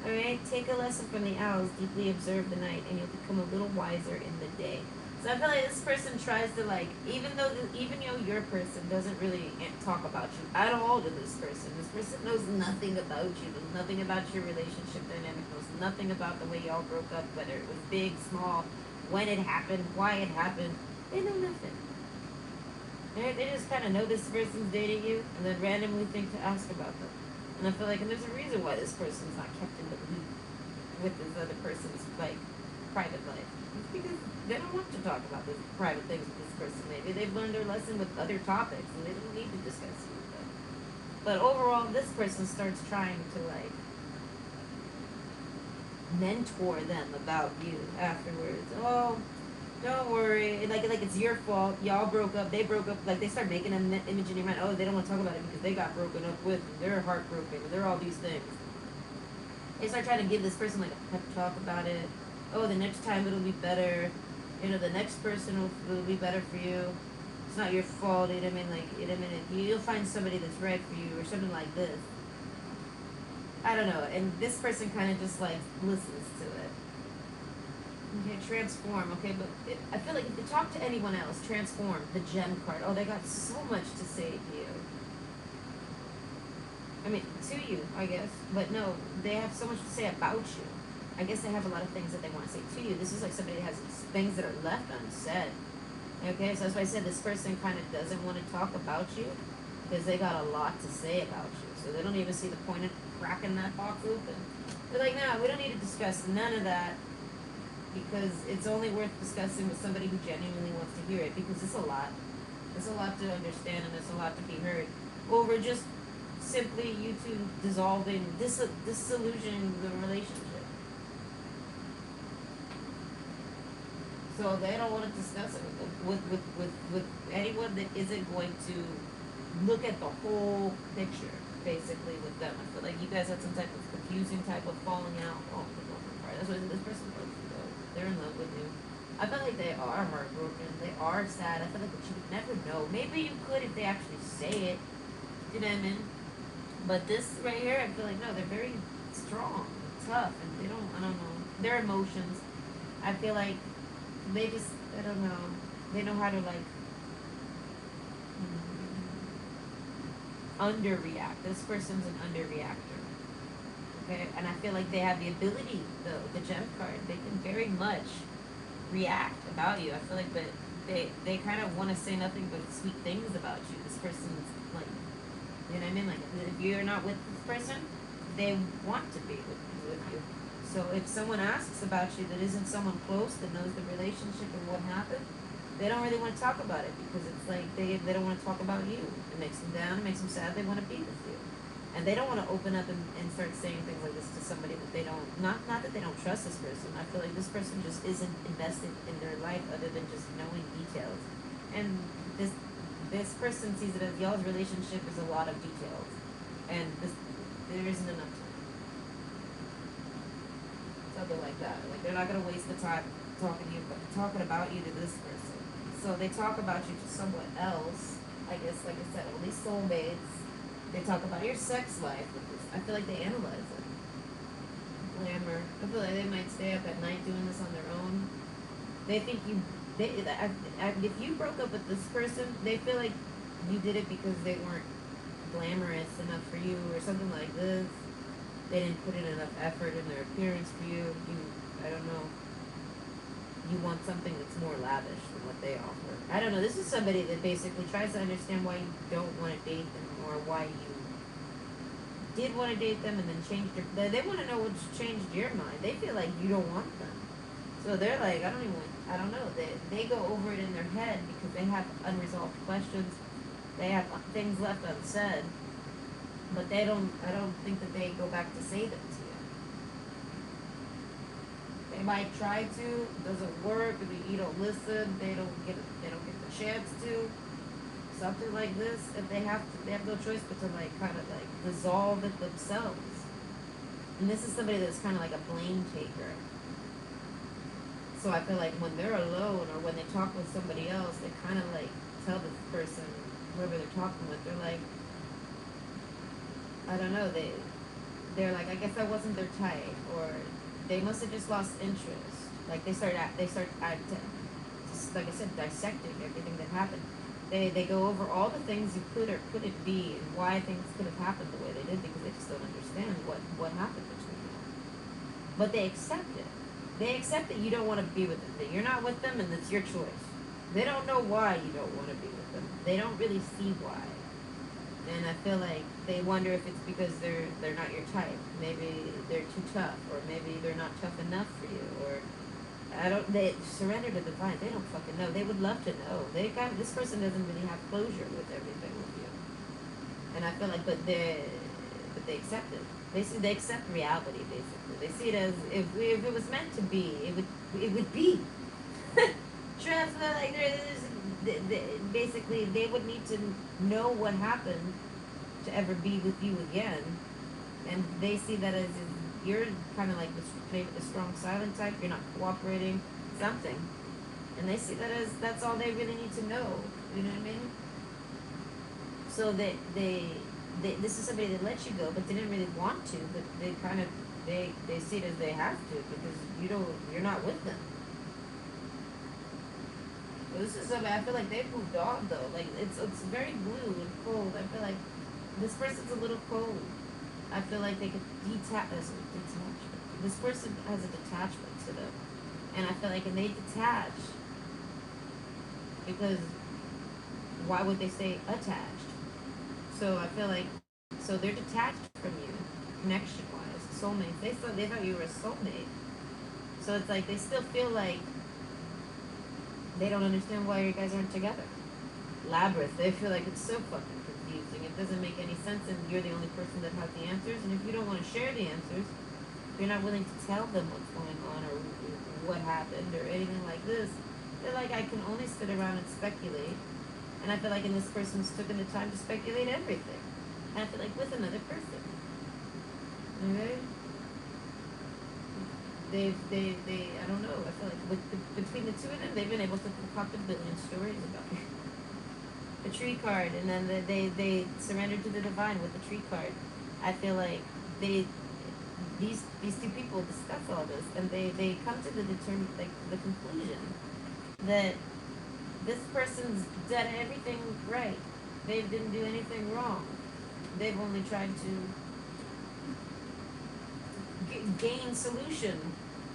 Alright, take a lesson from the owls, deeply observe the night, and you'll become a little wiser in the day. So I feel like this person tries to like, even though your person doesn't really talk about you at all to this person. This person knows nothing about you, knows nothing about your relationship dynamic, knows nothing about the way y'all broke up, whether it was big, small, when it happened, why it happened. They know nothing. They just kind of know this person's dating you, and then randomly think to ask about them. And I feel like, and there's a reason why this person's not kept in the loop with this other person's like private life. It's because they don't want to talk about this private things with this person. Maybe they've learned their lesson with other topics, and they don't need to discuss it with them. But overall, this person starts trying to like mentor them about you afterwards. Oh, don't worry. Like it's your fault. Y'all broke up. They broke up. Like they start making an image in your mind. Oh, they don't want to talk about it because they got broken up with. And they're heartbroken. And they're all these things. They start trying to give this person like a pep talk about it. Oh, the next time it'll be better. You know, the next person will be better for you. It's not your fault. You know what I mean? Like, you know what I mean? You'll find somebody that's right for you or something like this. I don't know. And this person kind of just like listens to it. Okay, transform. Okay, but I feel like if you talk to anyone else, transform the gem card. Oh, they got so much to say to you. I mean, to you, I guess. But no, they have so much to say about you. I guess they have a lot of things that they want to say to you. This is like somebody that has things that are left unsaid. Okay, so that's why I said this person kind of doesn't want to talk about you because they got a lot to say about you. So they don't even see the point of cracking that box open. They're like, no, we don't need to discuss none of that because it's only worth discussing with somebody who genuinely wants to hear it because it's a lot. There's a lot to understand and there's a lot to be heard over just simply you two dissolving, disillusioning the relationship. So they don't want to discuss it with anyone that isn't going to look at the whole picture, basically, with them. I feel like you guys had some type of confusing type of falling out. Oh, the girlfriend part. That's what this person goes through, though. They're in love with you. I feel like they are heartbroken. They are sad. I feel like you would never know. Maybe you could if they actually say it. You know what I mean? But this right here, I feel like, no, they're very strong, tough, and they don't, I don't know. Their emotions, I feel like they just, I don't know, they know how to like underreact. This person's an underreactor. Okay, and I feel like they have the ability, though, the gem card, they can very much react about you. I feel like, but they kind of want to say nothing but sweet things about you. This person's like, you know what I mean? Like, if you're not with this person, they want to be with you. So if someone asks about you that isn't someone close that knows the relationship and what happened, they don't really want to talk about it because it's like they don't want to talk about you. It makes them down. It makes them sad. They want to be with you, and they don't want to open up and start saying things like this to somebody that they don't. Not that they don't trust this person. I feel like this person just isn't invested in their life other than just knowing details, and this person sees it as y'all's relationship is a lot of details, and there isn't enough time. Something like that. Like they're not gonna waste the time talking about you to this person. So they talk about you to someone else. I guess, like I said, only soulmates. They talk about your sex life. I feel like they analyze it. Glamour. I feel like they might stay up at night doing this on their own. They think you. If you broke up with this person, they feel like you did it because they weren't glamorous enough for you or something like this. They didn't put in enough effort in their appearance for you. I don't know. You want something that's more lavish than what they offer. I don't know. This is somebody that basically tries to understand why you don't want to date them or why you did want to date them and then changed your. They want to know what's changed your mind. They feel like you don't want them. So they're like, I don't know. They go over it in their head because they have unresolved questions. They have things left unsaid. But I don't think that they go back to say them to you. They might try to, doesn't work, you don't listen, they don't get the chance to. Something like this, if they have no choice but to like kind of like resolve it themselves. And this is somebody that's kind of like a blame taker. So I feel like when they're alone or when they talk with somebody else, they kind of like tell this person, whoever they're talking with, they're like, I don't know, they're like, I guess I wasn't their type, or they must have just lost interest. Like they start like I said, dissecting everything that happened. They go over all the things you could or couldn't be and why things could have happened the way they did because they just don't understand what happened between you. But they accept it. They accept that you don't want to be with them, that you're not with them, and it's your choice. They don't know why you don't want to be with them. They don't really see why. And I feel like they wonder if it's because they're not your type. Maybe they're too tough, or maybe they're not tough enough for you, or they surrender to the divine. They don't fucking know. They would love to know. This person doesn't really have closure with everything with you. And I feel like, but they accept it. They accept reality basically. They see it as if it was meant to be, it would be. Trust me, like basically they would need to know what happened to ever be with you again, and they see that as you're kind of like the strong silent type. You're not cooperating, something, and they see that as that's all they really need to know. You know what I mean? So this is somebody that let you go, but they didn't really want to. But they see it as they have to because you're not with them. But this is somebody I feel like they've moved on though. Like it's very blue and cold. I feel like this person's a little cold. I feel like they could detach. This person has a detachment to them, and I feel like when they detach, because why would they stay attached? So I feel like so they're detached from you, connection wise, soulmates. They thought you were a soulmate. So it's like they still feel like they don't understand why you guys aren't together. Labyrinth. They feel like it's so fucking confusing. It doesn't make any sense, and you're the only person that has the answers. And if you don't want to share the answers, you're not willing to tell them what's going on or what happened or anything like this. They're like, I can only sit around and speculate. And I feel like in this person's taken the time to speculate everything. And I feel like with another person. Okay? I don't know. I feel like between the two of them, they've been able to concoct a billion stories about it. The tree card, and then they surrendered to the divine with the tree card. I feel like these two people discuss all this, and they come to the conclusion that this person's done everything right. They didn't do anything wrong. They've only tried to gain solution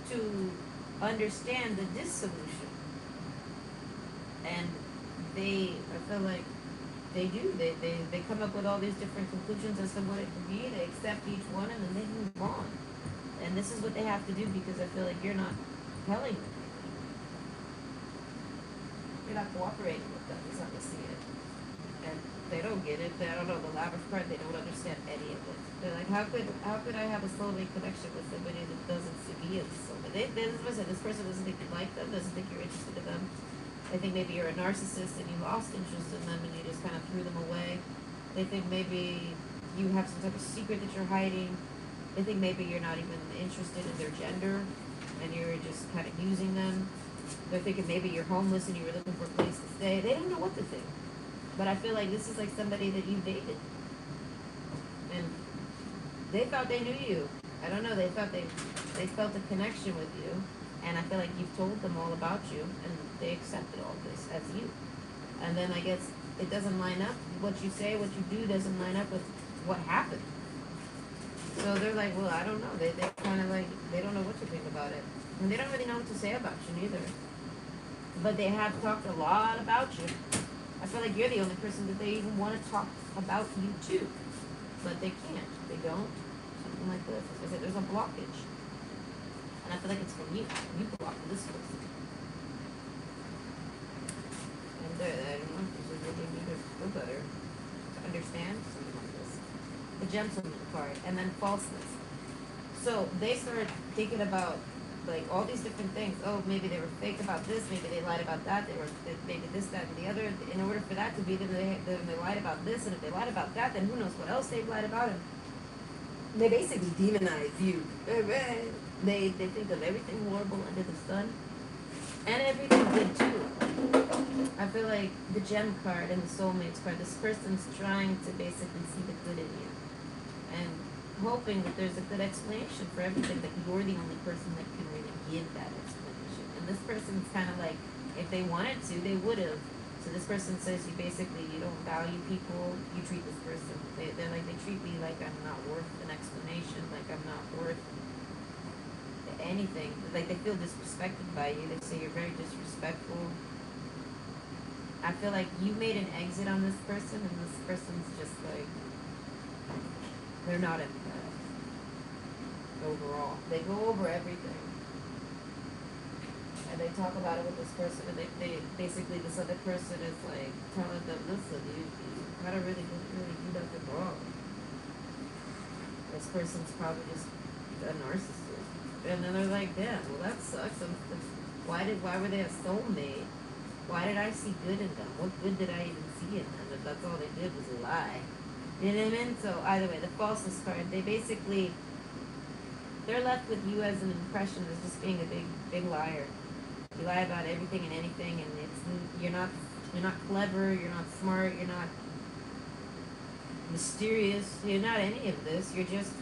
to understand the dissolution. And I feel like they do. They come up with all these different conclusions as to what it could be. They accept each one and then they move on. And this is what they have to do because I feel like you're not telling them. You're not cooperating with them. It's how they see it. And they don't get it. They don't know the lavish part. They don't understand any of it. They're like, how could I have a soulmate connection with somebody that doesn't see me as a soulmate? This person doesn't think you like them, doesn't think you're interested in them. They think maybe you're a narcissist and you lost interest in them and you just kind of threw them away. They think maybe you have some type of secret that you're hiding. They think maybe you're not even interested in their gender and you're just kind of using them. They're thinking maybe you're homeless and you were looking for a place to stay. They don't know what to think. But I feel like this is like somebody that you dated. And they thought they knew you. I don't know, they thought they felt a connection with you. And I feel like you've told them all about you and they accepted all this as you. And then I guess it doesn't line up. What you say, what you do doesn't line up with what happened. So they're like, well, I don't know. They kind of like, they don't know what to think about it. And they don't really know what to say about you neither. But they have talked a lot about you. I feel like you're the only person that they even want to talk about you to. But they can't. They don't. Something like this. As I said, there's a blockage. And I feel like it's from you. You blocked this person. And I don't know, they really need to feel better. To understand something like this. The gentleman card. And then falseness. So they start thinking about like all these different things. Oh, maybe they were fake about this. Maybe they lied about that. Maybe this, that, and the other. In order for that to be, then they lied about this. And if they lied about that, then who knows what else they've lied about. And they basically demonize you. They think of everything horrible under the sun, and everything good too. I feel like the gem card and the soulmates card. This person's trying to basically see the good in you, and hoping that there's a good explanation for everything, that you're the only person that can really give that explanation. And this person's kind of like, if they wanted to, they would have. So this person says you basically, you don't value people, you treat this person. They're like, they treat me like I'm not worth an explanation, like I'm not worth anything. Like they feel disrespected by you. They say you're very disrespectful. I feel like you made an exit on this person and this person's just like, they're not impressed overall. They go over everything. And they talk about it with this person, and they basically, this other person is like telling them, listen, you kind of really do nothing wrong. This person's probably just a narcissist. And then they're like, damn, well that sucks. Why were they a soulmate? Why did I see good in them? What good did I even see in them? If that's all they did was lie. You know what I mean? So either way, the falseness card, they're left with you as an impression as just being a big liar. You lie about everything and anything, and you're not clever, you're not smart, you're not mysterious, you're not any of this. You're just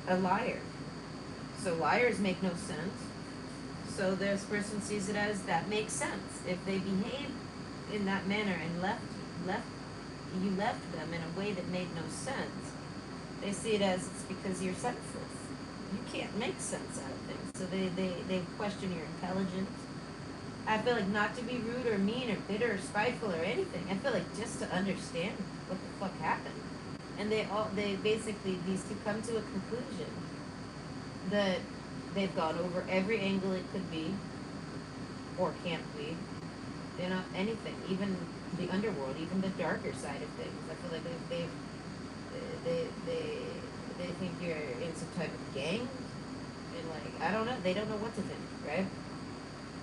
a liar. So liars make no sense. So this person sees it as that makes sense. If they behave in that manner and you left them in a way that made no sense, they see it as it's because you're senseless. You can't make sense out of things. So they question your intelligence. I feel like not to be rude or mean or bitter or spiteful or anything. I feel like just to understand what the fuck happened. And they basically, these two come to a conclusion that they've gone over every angle it could be or can't be. You know, anything, even the underworld, even the darker side of things. I feel like they think you're in some type of gang, and like I don't know, they don't know what to think, right?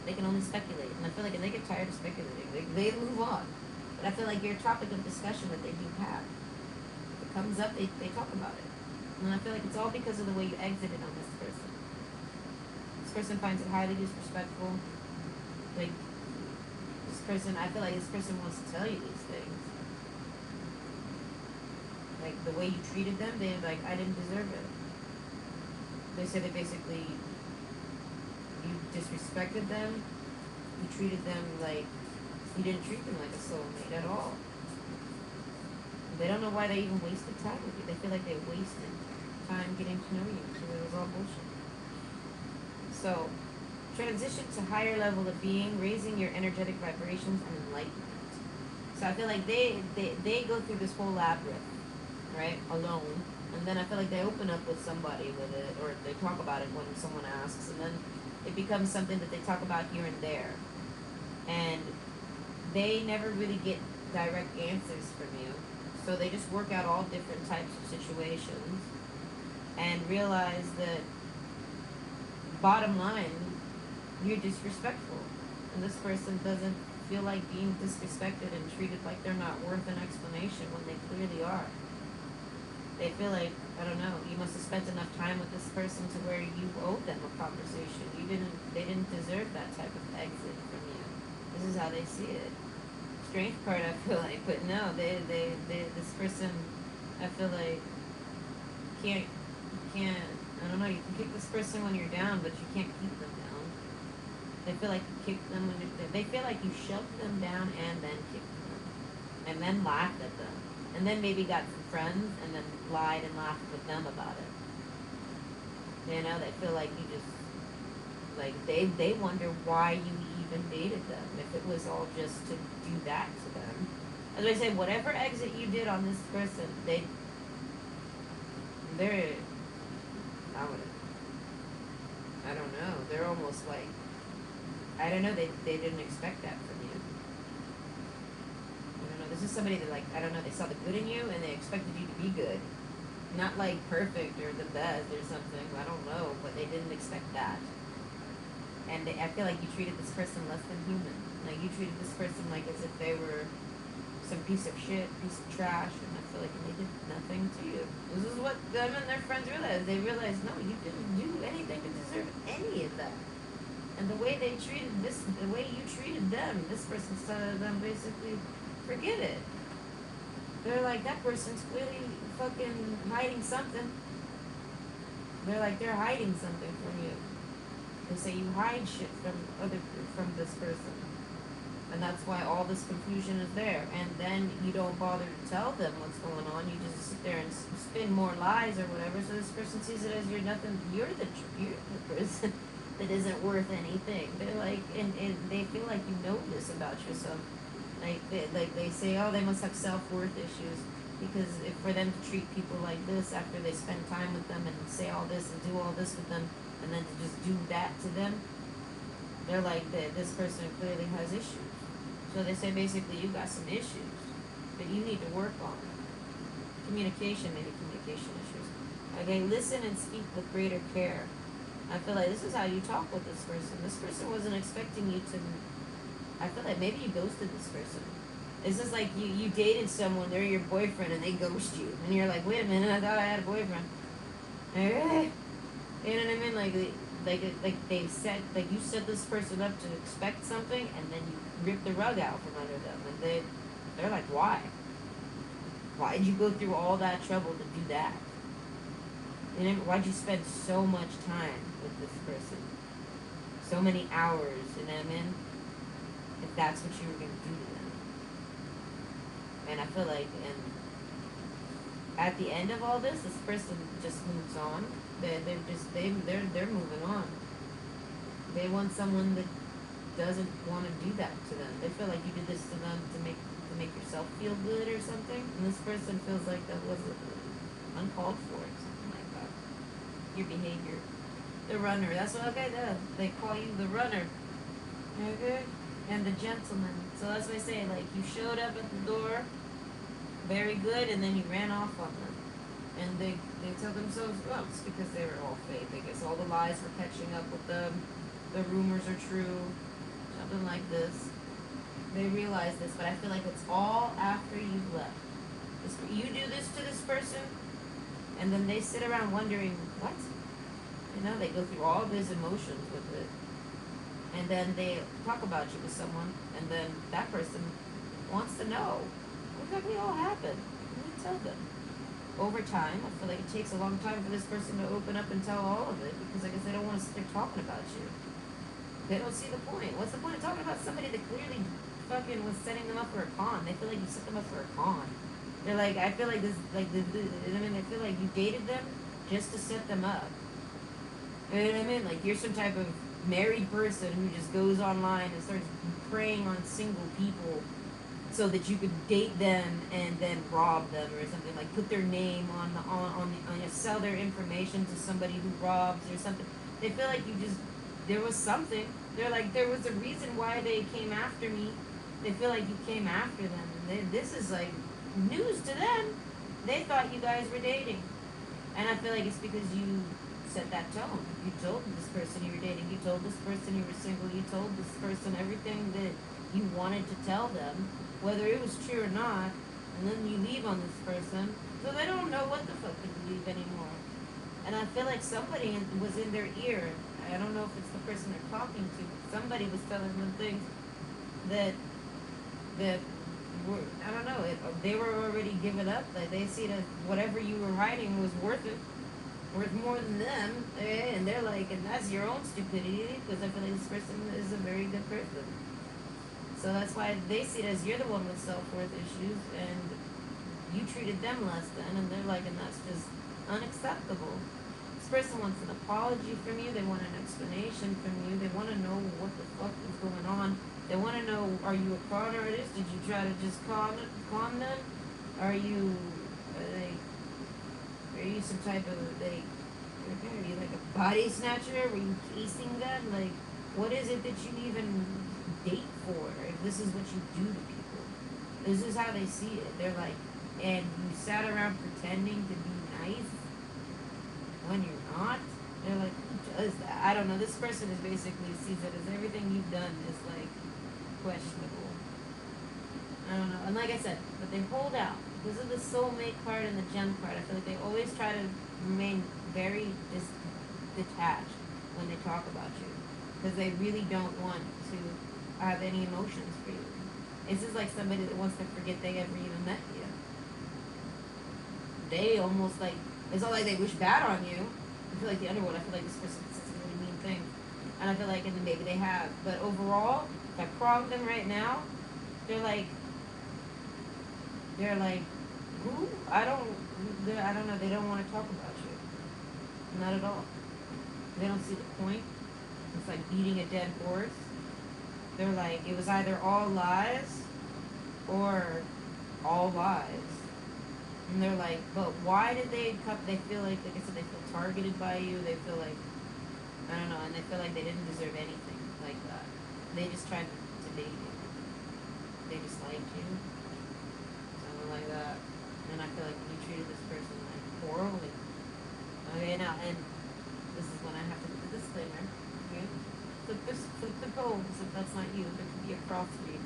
They can only speculate, and I feel like, and they get tired of speculating. They move on, but I feel like you're a topic of discussion that they do have. If it comes up, they talk about it, and I feel like it's all because of the way you exited on this person. This person finds it highly disrespectful. Like, this person, I feel like this person wants to tell you these things. Like, the way you treated them, they're like, I didn't deserve it. They say that basically, you disrespected them, you treated them like, you didn't treat them like a soulmate at all. They don't know why they even wasted time with you. They feel like they wasted time getting to know you, so it was all bullshit. So, transition to higher level of being, raising your energetic vibrations and enlightenment. So I feel like they go through this whole labyrinth, right, alone, and then I feel like they open up with somebody with it, or they talk about it when someone asks, and then it becomes something that they talk about here and there. And they never really get direct answers from you. So they just work out all different types of situations and realize that bottom line, you're disrespectful. And this person doesn't feel like being disrespected and treated like they're not worth an explanation when they clearly are. They feel like, I don't know, you must have spent enough time with this person to where you owed them a conversation. They didn't deserve that type of exit from you. This is how they see it. Strange part, I feel like, but no, this person, I feel like, can't, I don't know, you can kick this person when you're down, but you can't keep them down. They feel like you kicked them when they feel like you shoved them down and then kicked them, and then laughed at them, and then maybe got some friends and then lied and laughed with them about it. You know, they feel like you just like they wonder why you even dated them if it was all just to do that to them. As I said, whatever exit you did on this person, they're I would I don't know. They're almost like I don't know. They didn't expect that from you. I don't know. This is somebody that like I don't know. They saw the good in you and they expected you to be good, not like perfect or the best or something. I don't know, but they didn't expect that. And I feel like you treated this person less than human. Like you treated this person like as if they were some piece of shit, piece of trash, and I feel like they did nothing to you. This is what them and their friends realized. They realized, no, you didn't do anything to deserve any of that. And the way they treated the way you treated them, this person said to them basically, forget it. They're like, that person's clearly fucking hiding something. They're like, they're hiding something from you. They say you hide shit from this person. And that's why all this confusion is there. And then you don't bother to tell them what's going on. You just sit there and spin more lies or whatever. So this person sees it as you're nothing. You're the person that isn't worth anything. They're like, and they feel like you know this about yourself. Like they say, oh, they must have self-worth issues because if for them to treat people like this after they spend time with them and say all this and do all this with them, and then to just do that to them, they're like this person clearly has issues. So they say basically you got some issues that you need to work on. Communication, maybe communication issues. Okay, listen and speak with greater care. I feel like this is how you talk with this person. This person wasn't expecting you to. I feel like maybe you ghosted this person. It's just like you dated someone, they're your boyfriend, and they ghost you. And you're like, wait a minute, I thought I had a boyfriend. Hey, you know what I mean? Like they set, like you set this person up to expect something, and then you rip the rug out from under them. And they're like, why? Why did you go through all that trouble to do that? And why'd you spend so much time with this person? So many hours, you know what I mean? If that's what you were going to do to them. And I feel like, and at the end of all this person just moves on. They're moving on. They want someone that doesn't want to do that to them. They feel like you did this to them to make yourself feel good or something. And this person feels like that was uncalled for or something like that. Your behavior. The runner. That's what they call you the runner. Okay? And the gentleman. So that's what I say, like you showed up at the door very good and then you ran off on them. And they tell themselves, well, it's because they were all fake. I guess all the lies were catching up with them. The rumors are true. Something like this. They realize this, but I feel like it's all after you've left. You do this to this person, and then they sit around wondering, what? You know, they go through all these emotions with it. And then they talk about you with someone, and then that person wants to know what exactly all happened. And you tell them. Over time, I feel like it takes a long time for this person to open up and tell all of it, because I guess they don't want to sit there talking about you. They don't see the point. What's the point of talking about somebody that clearly fucking was setting them up for a con? They feel like you set them up for a con. They're like, I feel like this, like, I mean, they feel like you dated them just to set them up. You know what I mean? Like, you're some type of married person who just goes online and starts preying on single people so that you could date them and then rob them or something, like put their name on sell their information to somebody who robs or something. They feel like you just there was something. They're like there was a reason why they came after me, They feel like you came after them. This is like news to them. They thought you guys were dating. And I feel like it's because you set that tone. You told this person you were dating. You told this person you were single. You told this person everything that you wanted to tell them, whether it was true or not. And then you leave on this person, so they don't know what the fuck to believe anymore. And I feel like somebody was in their ear. I don't know if it's the person they're talking to, but somebody was telling them things that that were, I don't know. They were already given up. Like they see that whatever you were writing was worth it, worth more than them, and they're like, and that's your own stupidity because I feel like this person is a very good person. So that's why they see it as you're the one with self-worth issues, and you treated them less than, and they're like, and that's just unacceptable. This person wants an apology from you. They want an explanation from you. They want to know what the fuck is going on. They want to know, are you a con artist? Did you try to just con them? Are you, are you some type of, are you like a body snatcher? Were you casing them? Like, what is it that you even date for if this is what you do to people? This is how they see it. They're like, and you sat around pretending to be nice when you're not. They're like, who does that? I don't know. This person is basically sees it as everything you've done is like questionable. I don't know. And like I said, but they hold out. Because of the soulmate card and the gem card, I feel like they always try to remain very detached when they talk about you. Because they really don't want to have any emotions for you. It's just like somebody that wants to forget they ever even met you. They almost like, it's not like they wish bad on you. I feel like the underworld, I feel like this person says a really mean thing. And I feel like, and then maybe they have. But overall, if I prong them right now, they're like, who? I don't know. They don't want to talk about you. Not at all. They don't see the point. It's like beating a dead horse. They're like, it was either all lies or all lies. And they're like, but why did they cut? They feel like I said, they feel targeted by you. They feel like, I don't know, and they feel like they didn't deserve anything like that. They just tried to date you. They just liked you. Something like that. And I feel like you treated this person like poorly. Okay, now, and this is when I have to put the disclaimer. Okay? Flip the poles if that's not you. There could be a cross read.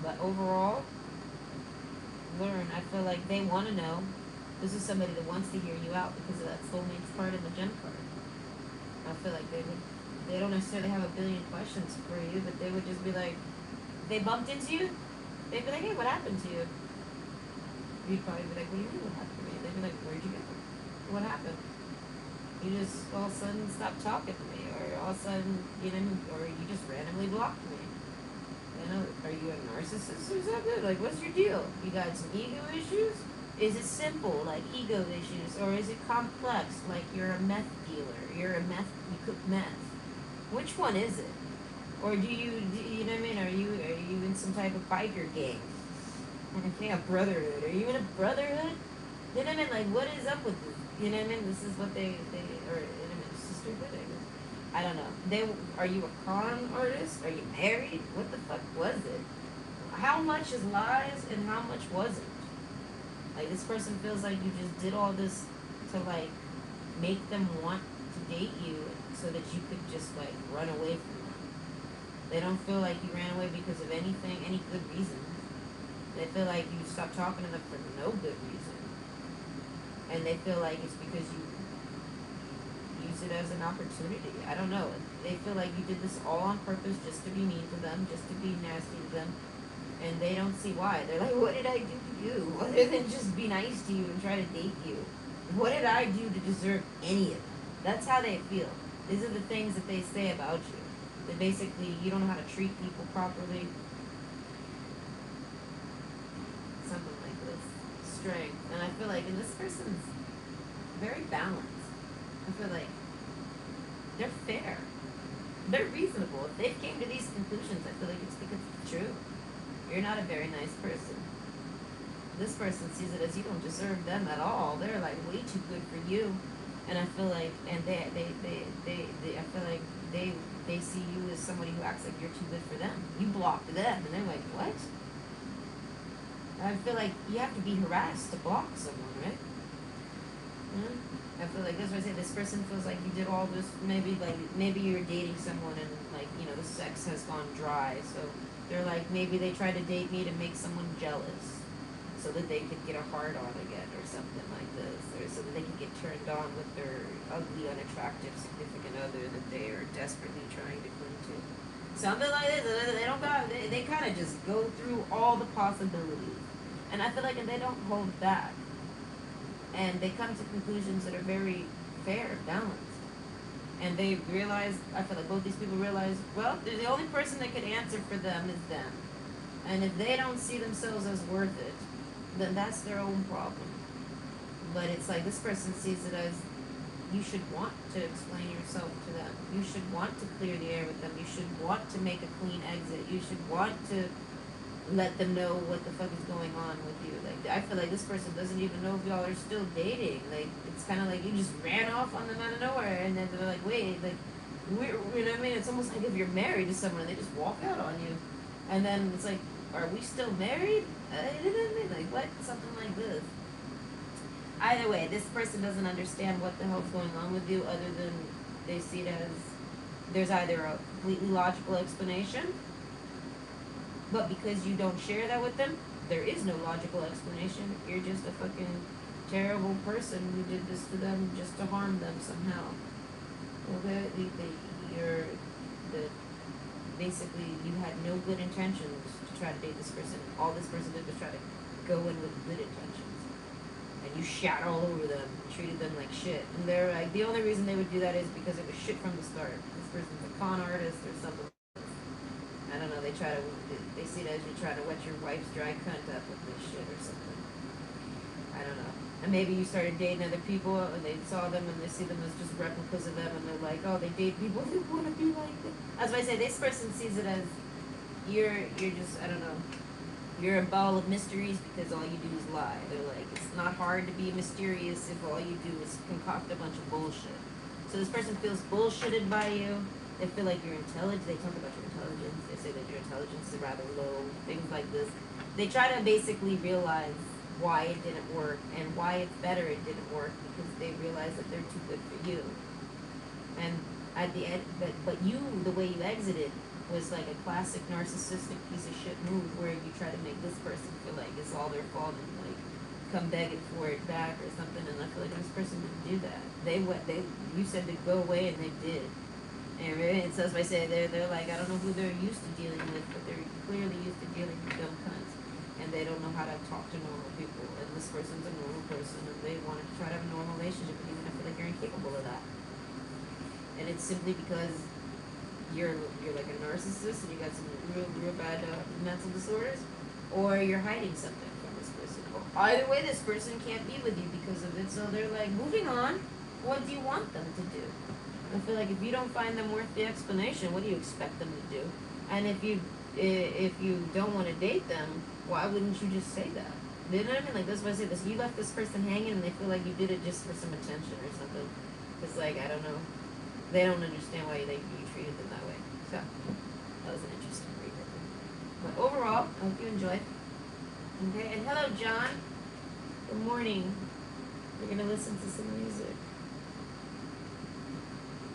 But overall, learn. I feel like they want to know. This is somebody that wants to hear you out because of that soulmate's card and the gem card. I feel like they don't necessarily have a billion questions for you, but they would just be like, they bumped into you, they'd be like, hey, what happened to you? You'd probably be like, what do you mean what happened to me? They'd be like, where'd you go? What happened? You just all of a sudden stopped talking to me, or all of a sudden, or you just randomly blocked me. Are you a narcissist or something? Like, what's your deal? You got some ego issues? Is it simple, like ego issues, or is it complex, like you're a meth dealer? You cook meth. Which one is it? Or you know what I mean? Are you in some type of biker gang? Okay, a brotherhood. Are you in a brotherhood? You know what I mean? Like, what is up with this? You know what I mean? This is what they or sisterhood, I guess. I don't know. Are you a con artist? Are you married? What the fuck was it? How much is lies and how much wasn't? Like, this person feels like you just did all this to like make them want to date you so that you could just like run away from them. They don't feel like you ran away because of anything, any good reason. They feel like you stopped talking to them for no good reason. And they feel like it's because you use it as an opportunity. I don't know. They feel like you did this all on purpose just to be mean to them, just to be nasty to them. And they don't see why. They're like, what did I do to you? Other than just be nice to you and try to date you. What did I do to deserve any of it? That's how they feel. These are the things that they say about you. That basically you don't know how to treat people properly. Something like this. Strength. And I feel like, and this person's very balanced. I feel like they're fair. They're reasonable. If they came to these conclusions, I feel like it's because it's true. You're not a very nice person. This person sees it as you don't deserve them at all. They're like way too good for you. And I feel like, and I feel like they they see you as somebody who acts like you're too good for them. You blocked them, and they're like, what? I feel like you have to be harassed to block someone, right? I feel like that's why I say this person feels like you did all this. Maybe you're dating someone and like the sex has gone dry, so they're like maybe they try to date me to make someone jealous, so that they could get a hard on again or something like this, or so that they can get turned on with their ugly, unattractive significant other that they are desperately trying to cling to. Something like this. They don't got. They kind of just go through all the possibilities, and I feel like if they don't hold back and they come to conclusions that are very fair, balanced. And they realize, I feel like both these people realize, well, the only person that could answer for them is them. And if they don't see themselves as worth it, then that's their own problem. But it's like this person sees it as you should want to explain yourself to them. You should want to clear the air with them. You should want to make a clean exit. You should want to let them know what the fuck is going on with you. Like, I feel like this person doesn't even know if y'all are still dating. Like, it's kind of like you just ran off on them out of nowhere, and then they're like, wait, like, you know what I mean? It's almost like if you're married to someone and they just walk out on you, and then it's like, are we still married? You know what I mean? Like, what? Something like this. Either way, this person doesn't understand what the hell's going on with you, other than they see it as there's either a completely logical explanation, but because you don't share that with them, there is no logical explanation. You're just a fucking terrible person who did this to them just to harm them somehow. Okay, you're the basically you had no good intentions to try to date this person. All this person did was try to go in with good intentions, and you shat all over them, treated them like shit. And they're like, the only reason they would do that is because it was shit from the start. This person's a con artist or something. I don't know, they see it as you try to wet your wife's dry cunt up with this shit or something. I don't know. And maybe you started dating other people and they saw them and they see them as just replicas of them, and they're like, oh, they date people who want to be like them. That's why I say this person sees it as you're just, I don't know, you're a ball of mysteries because all you do is lie. They're like, it's not hard to be mysterious if all you do is concoct a bunch of bullshit. So this person feels bullshitted by you. They feel like you're intelligent. They talk about your intelligence. They say that your intelligence is rather low. Things like this. They try to basically realize why it didn't work and why it's better it didn't work, because they realize that they're too good for you. And at the end, but you, the way you exited was like a classic narcissistic piece of shit move where you try to make this person feel like it's all their fault and like come begging for it back or something. And I feel like this person didn't do that. You said to go away and they did. And so as I say, they're like, I don't know who they're used to dealing with, but they're clearly used to dealing with dumb cunts, and they don't know how to talk to normal people. And this person's a normal person, and they want to try to have a normal relationship with you, and I feel like you're incapable of that. And it's simply because you're like a narcissist, and you got some real bad mental disorders, or you're hiding something from this person. Or either way, this person can't be with you because of it. So they're like, moving on. What do you want them to do? I feel like if you don't find them worth the explanation, what do you expect them to do? And if you don't want to date them, why wouldn't you just say that? You know what I mean? Like, that's why I say this. You left this person hanging and they feel like you did it just for some attention or something. It's like, I don't know. They don't understand why you treated them that way. So, that was an interesting read. But overall, I hope you enjoyed. Okay, and hello, John. Good morning. We're going to listen to some music.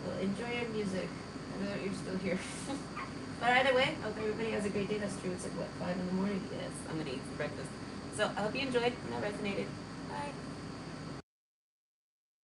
Well, enjoy your music. I know that you're still here. But either way, I hope everybody has a great day. That's true. It's like, what, 5 in the morning? Yes, I'm going to eat some breakfast. So I hope you enjoyed and that resonated. Bye.